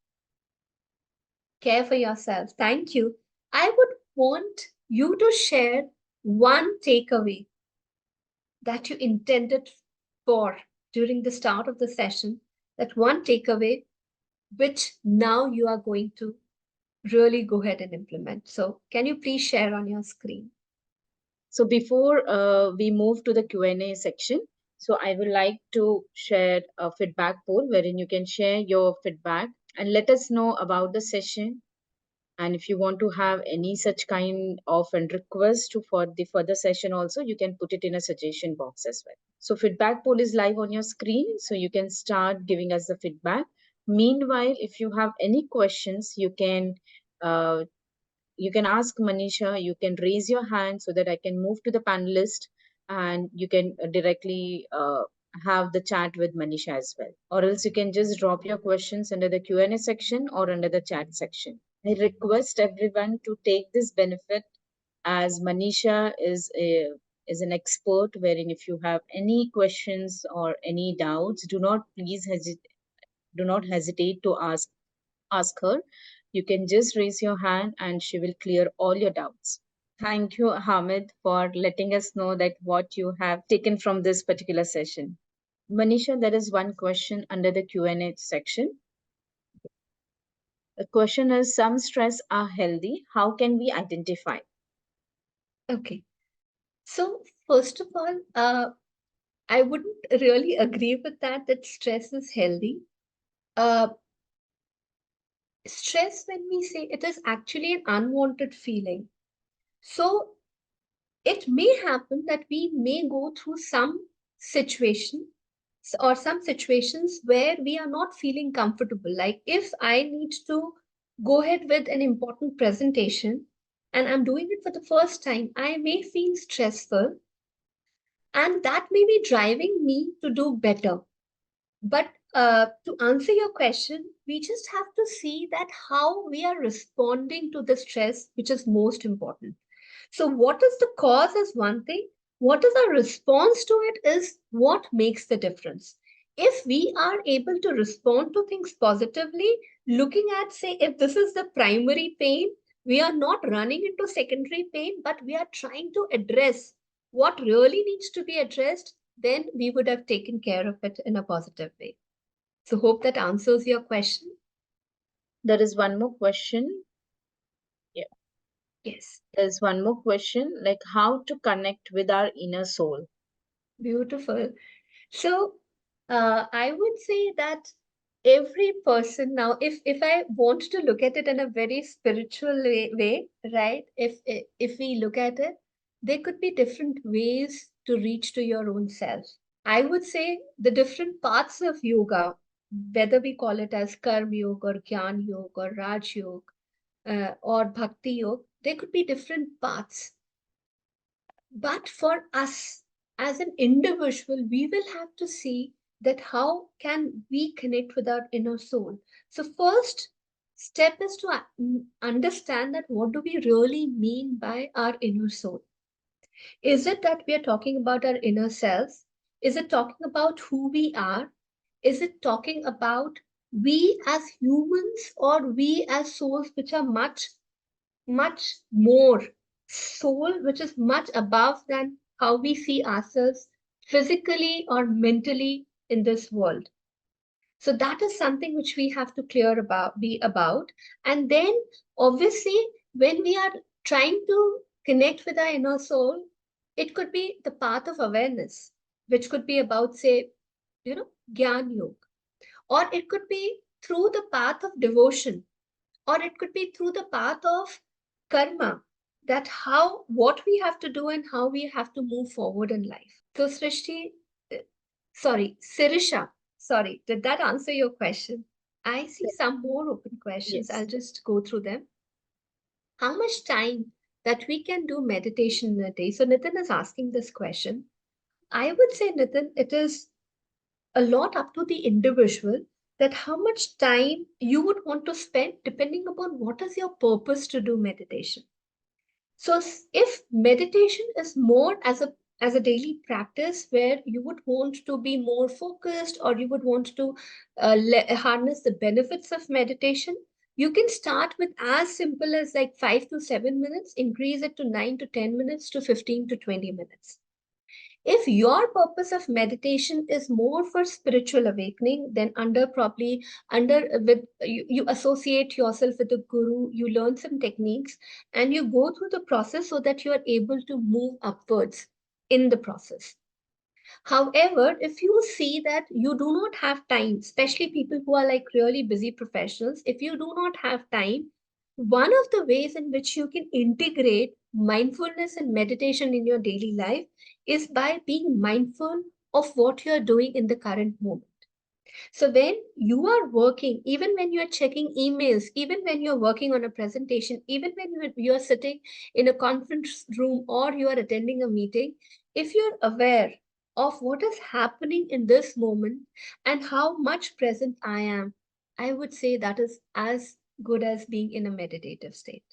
care for yourself. Thank you. I would want you to share one takeaway that you intended for during the start of the session, that one takeaway which now you are going to really go ahead and implement. So can you please share on your screen? So before we move to the Q&A section, so I would like to share a feedback poll wherein you can share your feedback and let us know about the session. And if you want to have any such kind of and request to for the further session also, you can put it in a suggestion box as well. So feedback poll is live on your screen, so you can start giving us the feedback. Meanwhile, if you have any questions, uh, you can ask Manisha, you can raise your hand so that I can move to the panelist and you can directly have the chat with Manisha as well. Or else you can just drop your questions under the Q&A section or under the chat section. I request everyone to take this benefit, as Manisha is an expert, wherein if you have any questions or any doubts, do not hesitate to ask her. You can just raise your hand and she will clear all your doubts. Thank you, Hamid, for letting us know that what you have taken from this particular session. Manisha, there is one question under the Q&A section. The question is, some stress are healthy. How can we identify? Okay. So, first of all, I wouldn't really agree with that stress is healthy. Uh, Stress, when we say, it is actually an unwanted feeling. So, it may happen that we may go through some situation or some situations where we are not feeling comfortable. Like if I need to go ahead with an important presentation and I'm doing it for the first time, I may feel stressful, and that may be driving me to do better. But to answer your question, we just have to see that how we are responding to the stress, which is most important. So, what is the cause is one thing. What is our response to it is what makes the difference. If we are able to respond to things positively, looking at, say, if this is the primary pain, we are not running into secondary pain, but we are trying to address what really needs to be addressed, then we would have taken care of it in a positive way. So, hope that answers your question. There is one more question. Yeah. Yes. There's one more question, like how to connect with our inner soul. Beautiful. So, I would say that every person now, if I want to look at it in a very spiritual way, right? If we look at it, there could be different ways to reach to your own self. I would say the different parts of yoga, whether we call it as karma yoga or gyan yoga or raj yoga or bhakti yoga, there could be different paths. But for us as an individual, we will have to see that how can we connect with our inner soul. So first step is to understand that what do we really mean by our inner soul. Is it that we are talking about our inner selves? Is it talking about who we are? Is it talking about we as humans or we as souls which are much more soul, which is much above than how we see ourselves physically or mentally in this world? So that is something which we have to clear about, be about. And then obviously, when we are trying to connect with our inner soul, it could be the path of awareness, which could be about, say, Gyan Yoga, or it could be through the path of devotion, or it could be through the path of karma, that how what we have to do and how we have to move forward in life. So Srishti, uh, sorry, Sirisha, sorry, did that answer your question? I see some more open questions. I'll Yes. just go through them. How much time that we can do meditation in a day? So Nitin is asking this question. I would say, Nitin, it is a lot up to the individual, that how much time you would want to spend depending upon what is your purpose to do meditation. So if meditation is more as a daily practice where you would want to be more focused, or you would want to harness the benefits of meditation, you can start with as simple as like 5 to 7 minutes, increase it to 9 to 10 minutes to 15 to 20 minutes. If your purpose of meditation is more for spiritual awakening, then under with you associate yourself with a guru, you learn some techniques, and you go through the process so that you are able to move upwards in the process. However, if you see that you do not have time, especially people who are like really busy professionals, if you do not have time, one of the ways in which you can integrate mindfulness and meditation in your daily life is by being mindful of what you're doing in the current moment. So when you are working, even when you're checking emails, even when you're working on a presentation, even when you're sitting in a conference room or you are attending a meeting, if you're aware of what is happening in this moment and how much present I am, I would say that is as good as being in a meditative state.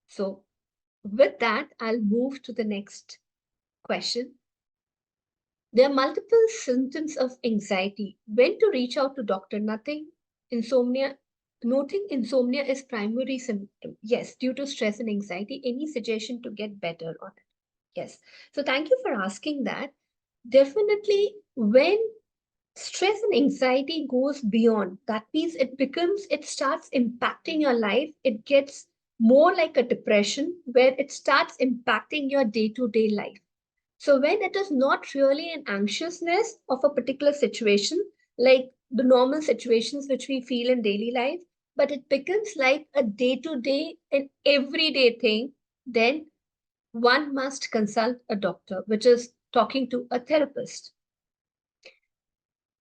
So, with that, I'll move to the next question. There are multiple symptoms of anxiety. When to reach out to doctor? Nothing. Insomnia. Noting insomnia is primary symptom. Yes, due to stress and anxiety. Any suggestion to get better on it? Yes. So thank you for asking that. Definitely, when stress and anxiety goes beyond, that means it starts impacting your life. It gets more like a depression where it starts impacting your day-to-day life. So when it is not really an anxiousness of a particular situation, like the normal situations which we feel in daily life, but it becomes like a day-to-day and everyday thing, then one must consult a doctor, which is talking to a therapist.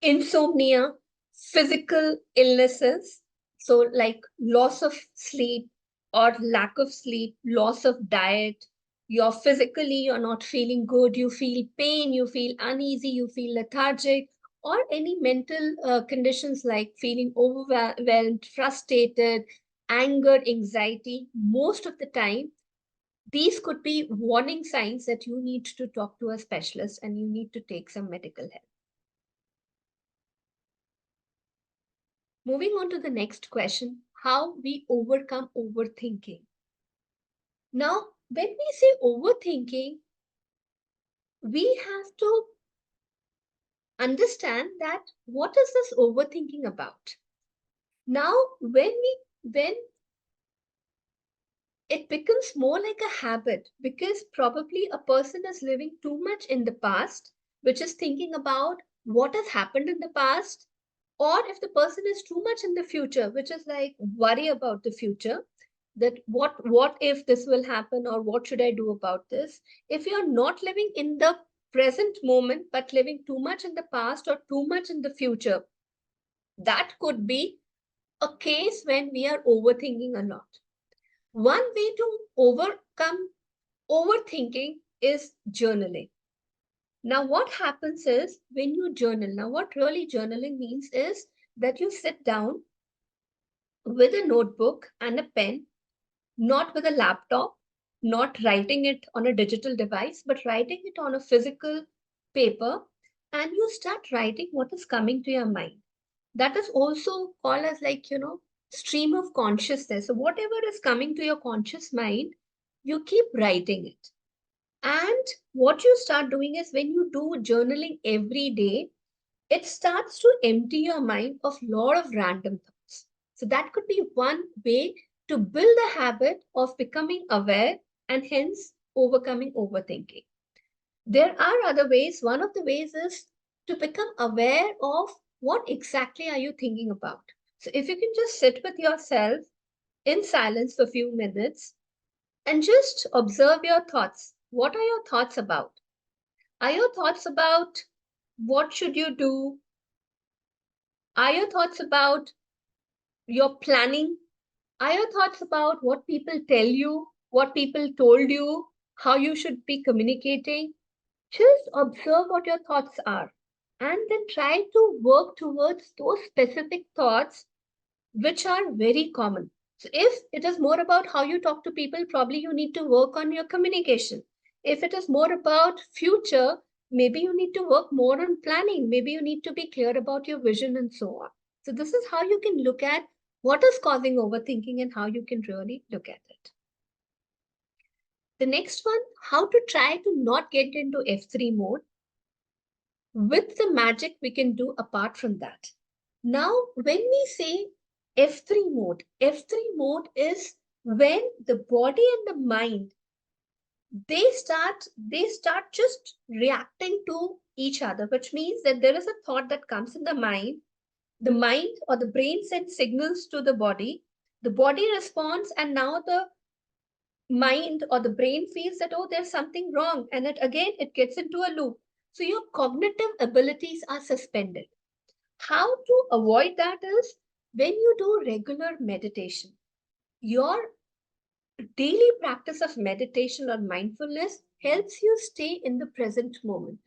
Insomnia, physical illnesses, so like loss of sleep or lack of sleep, loss of diet, you're not feeling good, you feel pain, you feel uneasy, you feel lethargic, or any mental conditions like feeling overwhelmed, frustrated, anger, anxiety, most of the time these could be warning signs that you need to talk to a specialist and you need to take some medical help. Moving on to the next question, how we overcome overthinking. Now, when we say overthinking, we have to understand that what is this overthinking about? Now, when it becomes more like a habit because probably a person is living too much in the past, which is thinking about what has happened in the past, or if the person is too much in the future, which is like worry about the future, that what if this will happen or what should I do about this. If you're not living in the present moment but living too much in the past or too much in the future, that could be a case when we are overthinking a lot. One way to overcome overthinking is journaling. Now, what happens is when you journal, now, what really journaling means is that you sit down with a notebook and a pen, not with a laptop, not writing it on a digital device, but writing it on a physical paper, and you start writing what is coming to your mind. That is also called as like, stream of consciousness. So, whatever is coming to your conscious mind, you keep writing it. And what you start doing is when you do journaling every day, it starts to empty your mind of a lot of random thoughts. So that could be one way to build a habit of becoming aware and hence overcoming overthinking. There are other ways. One of the ways is to become aware of what exactly are you thinking about. So if you can just sit with yourself in silence for a few minutes and just observe your thoughts. What are your thoughts about? Are your thoughts about what should you do? Are your thoughts about your planning? Are your thoughts about what people tell you, what people told you, how you should be communicating? Just observe what your thoughts are and then try to work towards those specific thoughts which are very common. So, if it is more about how you talk to people, probably you need to work on your communication. If it is more about future, maybe you need to work more on planning. Maybe you need to be clear about your vision and so on. So, this is how you can look at what is causing overthinking and how you can really look at it. The next one, how to try to not get into F3 mode with the magic we can do apart from that. Now, when we say F3 mode is when the body and the mind they start just reacting to each other, which means that there is a thought that comes in the mind or the brain sends signals to the body responds, and now the mind or the brain feels that oh there's something wrong, and it gets into a loop. So your cognitive abilities are suspended. How to avoid that is when you do regular meditation, your daily practice of meditation or mindfulness helps you stay in the present moment,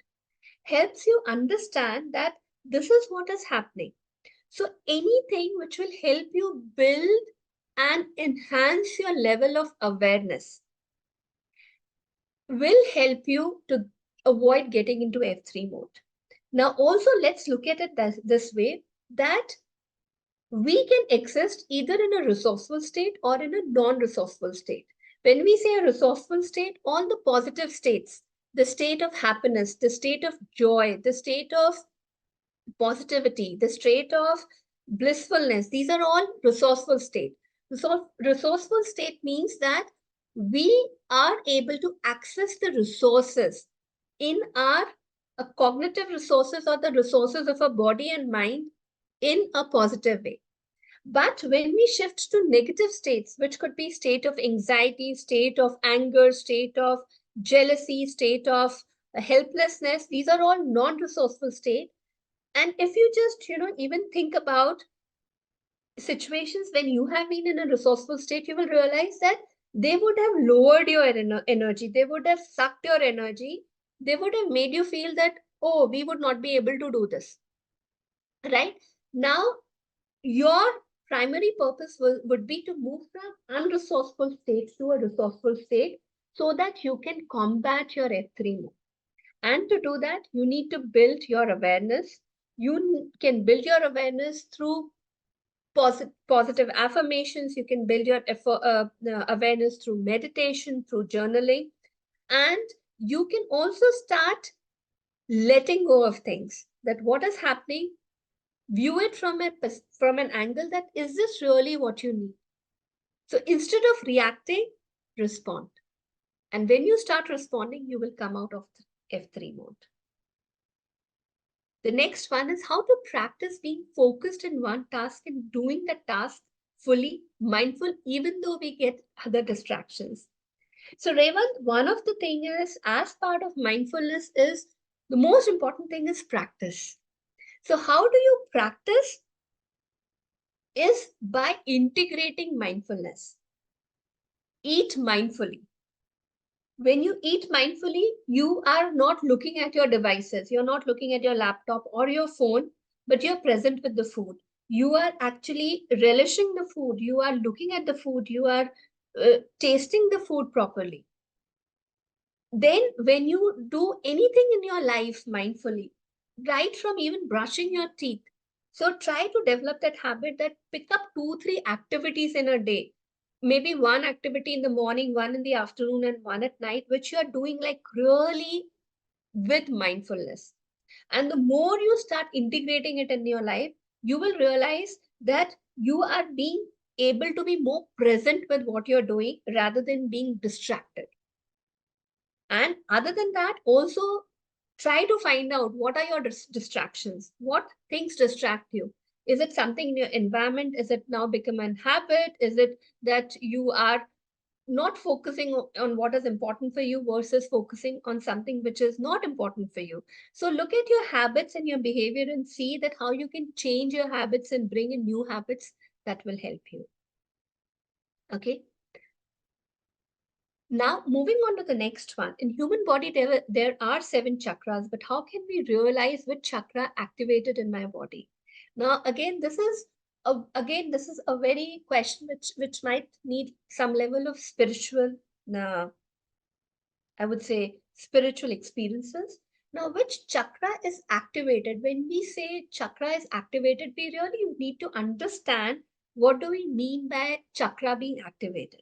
helps you understand that this is what is happening. So anything which will help you build and enhance your level of awareness will help you to avoid getting into F3 mode. Now, also, let's look at it this way, that we can exist either in a resourceful state or in a non-resourceful state. When we say a resourceful state, all the positive states, the state of happiness, the state of joy, the state of positivity, the state of blissfulness, these are all resourceful state. Resourceful state means that we are able to access the resources in our cognitive resources or the resources of our body and mind in a positive way. But when we shift to negative states, which could be state of anxiety, state of anger, state of jealousy, state of helplessness, these are all non-resourceful state. And if you just, even think about situations when you have been in a resourceful state, you will realize that they would have lowered your energy. They would have sucked your energy. They would have made you feel that, oh, we would not be able to do this. Right? Now, your primary purpose would be to move from unresourceful state to a resourceful state so that you can combat your F3 mode. And to do that, you need to build your awareness. You can build your awareness through positive affirmations. You can build your awareness through meditation, through journaling. And you can also start letting go of things. That what is happening, view it from an angle that, is this really what you need? So instead of reacting, respond. And when you start responding, you will come out of the F3 mode. The next one is how to practice being focused in one task and doing the task fully mindful, even though we get other distractions. So Revant, one of the things is, as part of mindfulness, is the most important thing is practice. So how do you practice? Is by integrating mindfulness. Eat mindfully. When you eat mindfully, you are not looking at your devices. You're not looking at your laptop or your phone, but you're present with the food. You are actually relishing the food. You are looking at the food. You are tasting the food properly. Then when you do anything in your life mindfully, right from even brushing your teeth, so try to develop that habit, that pick up 2-3 activities in a day, maybe one activity in the morning, one in the afternoon, and one at night, which you are doing like really with mindfulness. And the more you start integrating it in your life, you will realize that you are being able to be more present with what you're doing rather than being distracted. And other than that, also try to find out what are your distractions, what things distract you. Is it something in your environment? Is it now become an habit? Is it that you are not focusing on what is important for you versus focusing on something which is not important for you? So look at your habits and your behavior and see that how you can change your habits and bring in new habits that will help you. Okay. Now, moving on to the next one. In human body, there are 7 chakras, but how can we realize which chakra activated in my body? Now, this is a very question which might need some level of spiritual, I would say, spiritual experiences. Now, which chakra is activated? When we say chakra is activated, we really need to understand what do we mean by chakra being activated.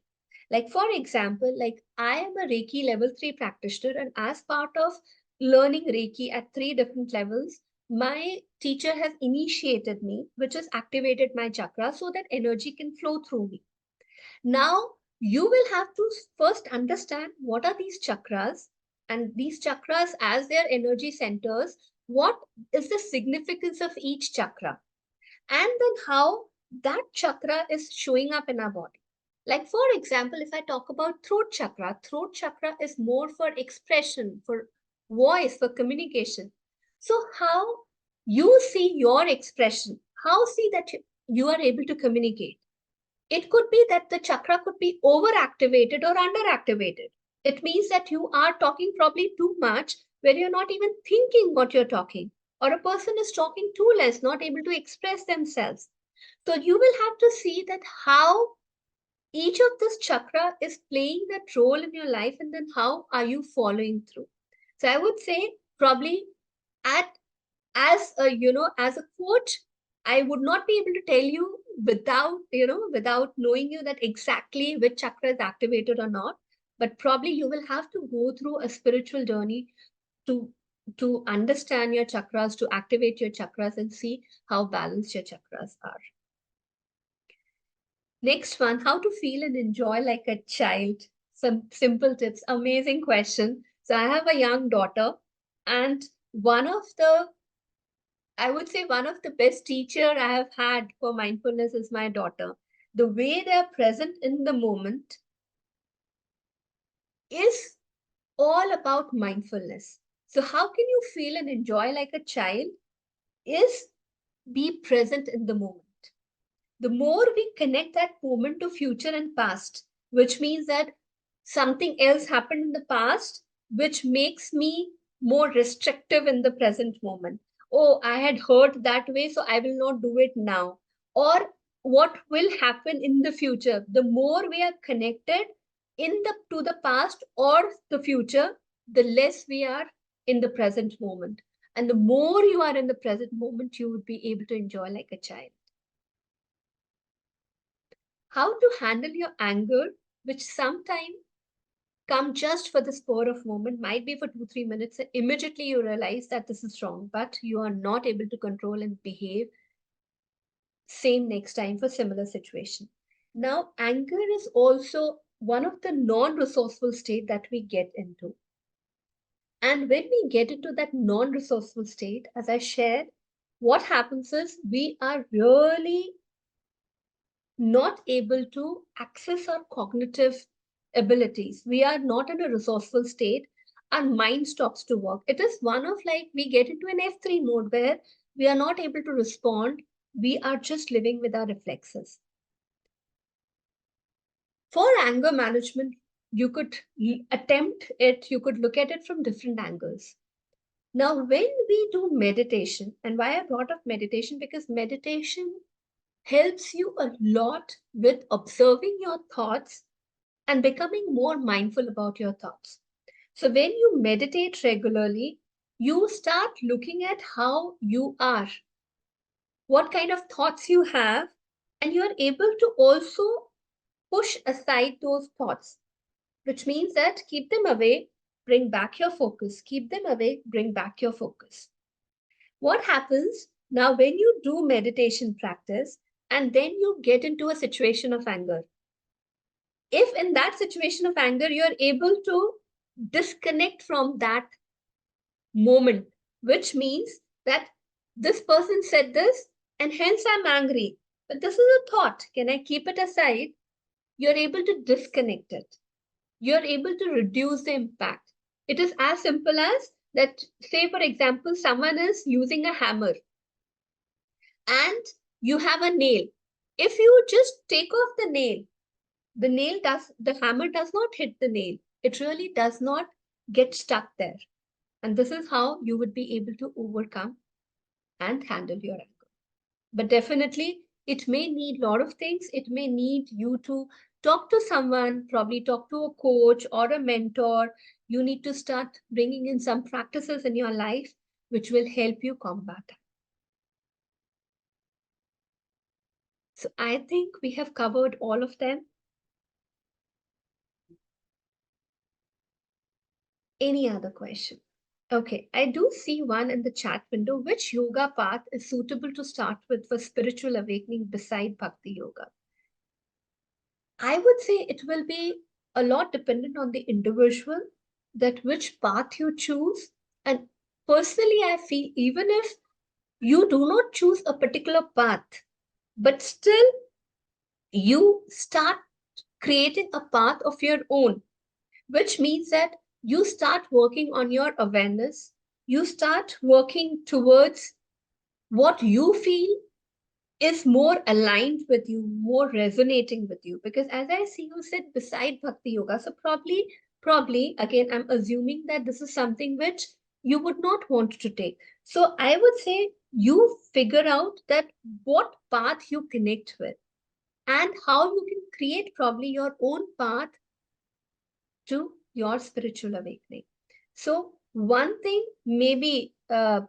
Like, for example, like I am a Reiki level 3 practitioner, and as part of learning Reiki at 3 different levels, my teacher has initiated me, which has activated my chakra so that energy can flow through me. Now, you will have to first understand what are these chakras, and these chakras as their energy centers, what is the significance of each chakra, and then how that chakra is showing up in our body. Like, for example, if I talk about throat chakra is more for expression, for voice, for communication. So, how you see your expression, how see that you are able to communicate. It could be that the chakra could be overactivated or underactivated. It means that you are talking probably too much, where you're not even thinking what you're talking. Or a person is talking too less, not able to express themselves. So you will have to see that how each of this chakra is playing that role in your life, and then how are you following through. So I would say probably at as a as a coach, I would not be able to tell you without knowing you that exactly which chakra is activated or not, but probably you will have to go through a spiritual journey to understand your chakras, to activate your chakras and see how balanced your chakras are. Next one, how to feel and enjoy like a child. Some simple tips. Amazing question. So I have a young daughter, and one of the I would say one of the best teacher I have had for mindfulness is my daughter. The way they are present in the moment is all about mindfulness. So how can you feel and enjoy like a child is be present in the moment. The more we connect that moment to future and past, which means that something else happened in the past, which makes me more restrictive in the present moment. Oh, I had heard that way, so I will not do it now. Or what will happen in the future? The more we are connected in the to the past or the future, the less we are in the present moment. And the more you are in the present moment, you would be able to enjoy like a child. How to handle your anger, which sometimes come just for the spur of moment, might be for 2 3 minutes, and immediately you realize that this is wrong, but you are not able to control and behave same next time for similar situation. Now anger is also one of the non-resourceful state that we get into, and when we get into that non-resourceful state, as I shared, what happens is we are really not able to access our cognitive abilities. We are not in a resourceful state. Our mind stops to work. It is one of like we get into an F3 mode where we are not able to respond. We are just living with our reflexes. For anger management, you could attempt it, you could look at it from different angles. Now, when we do meditation, and why I brought up meditation, because meditation helps you a lot with observing your thoughts and becoming more mindful about your thoughts. So, when you meditate regularly, you start looking at how you are, what kind of thoughts you have, and you are able to also push aside those thoughts, which means that keep them away, bring back your focus, keep them away, bring back your focus. What happens now when you do meditation practice and then you get into a situation of anger? If in that situation of anger you're able to disconnect from that moment, which means that this person said this and hence I'm angry, but this is a thought, can I keep it aside? You're able to disconnect it, you're able to reduce the impact. It is as simple as that, say for example someone is using a hammer and you have a nail. If you just take off the hammer does not hit the nail, it really does not get stuck there. And this is how you would be able to overcome and handle your anger. But definitely it may need a lot of things. It may need you to talk to someone, probably talk to a coach or a mentor. You need to start bringing in some practices in your life which will help you combat it. So I think we have covered all of them. Any other question? Okay, I do see one in the chat window. Which yoga path is suitable to start with for spiritual awakening beside Bhakti Yoga? I would say it will be a lot dependent on the individual, that which path you choose. And personally, I feel even if you do not choose a particular path, but still you start creating a path of your own, which means that you start working on your awareness, you start working towards what you feel is more aligned with you, more resonating with you. Because as I see, you said beside Bhakti Yoga. So probably probably, again, I'm assuming that this is something which you would not want to take. So I would say you figure out that what path you connect with and how you can create probably your own path to your spiritual awakening. So one thing maybe so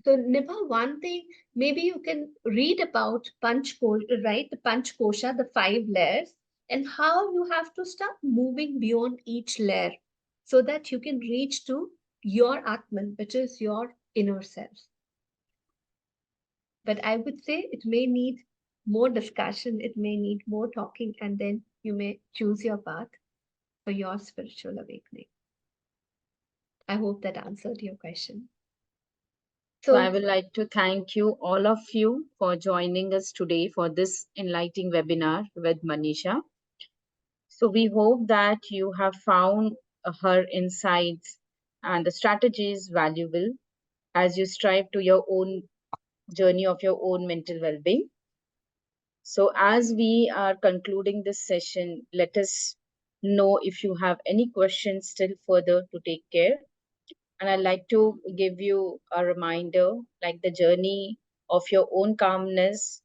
Nibha, one thing maybe you can read about Panch Kosha, right? The Panch Kosha, the 5 layers, and how you have to start moving beyond each layer so that you can reach to your Atman, which is your inner self. But I would say it may need more discussion, it may need more talking, and then you may choose your path for your spiritual awakening. I hope that answered your question. So I So, would like to thank you, all of you, for joining us today for this enlightening webinar with Manisha. So we hope that you have found her insights and the strategies valuable as you strive to your own journey of your own mental well-being. So as we are concluding this session, let us know if you have any questions still further to take care. And I'd like to give you a reminder, like the journey of your own calmness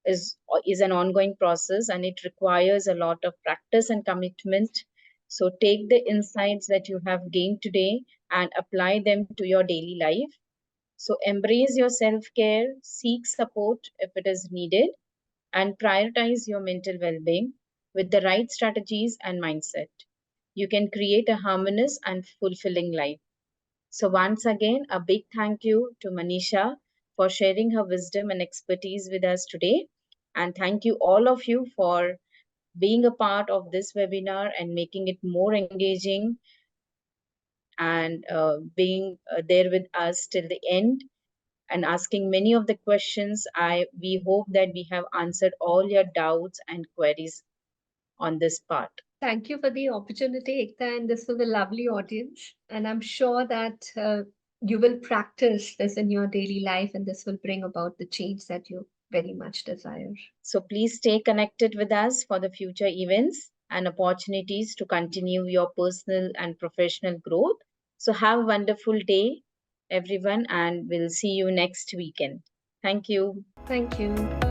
is an ongoing process, and it requires a lot of practice and commitment. So take the insights that you have gained today and apply them to your daily life. So embrace your self-care, seek support if it is needed, and prioritize your mental well-being with the right strategies and mindset. You can create a harmonious and fulfilling life. So, once again, a big thank you to Manisha for sharing her wisdom and expertise with us today. And thank you, all of you, for being a part of this webinar and making it more engaging and being there with us till the end and asking many of the questions. We hope that we have answered all your doubts and queries on this part. thank you for the opportunity, Ekta, and this was a lovely audience. And I'm sure that you will practice this in your daily life, and this will bring about the change that you very much desire. So please stay connected with us for the future events and opportunities to continue your personal and professional growth. So have a wonderful day, everyone, and we'll see you next weekend. Thank you. Thank you.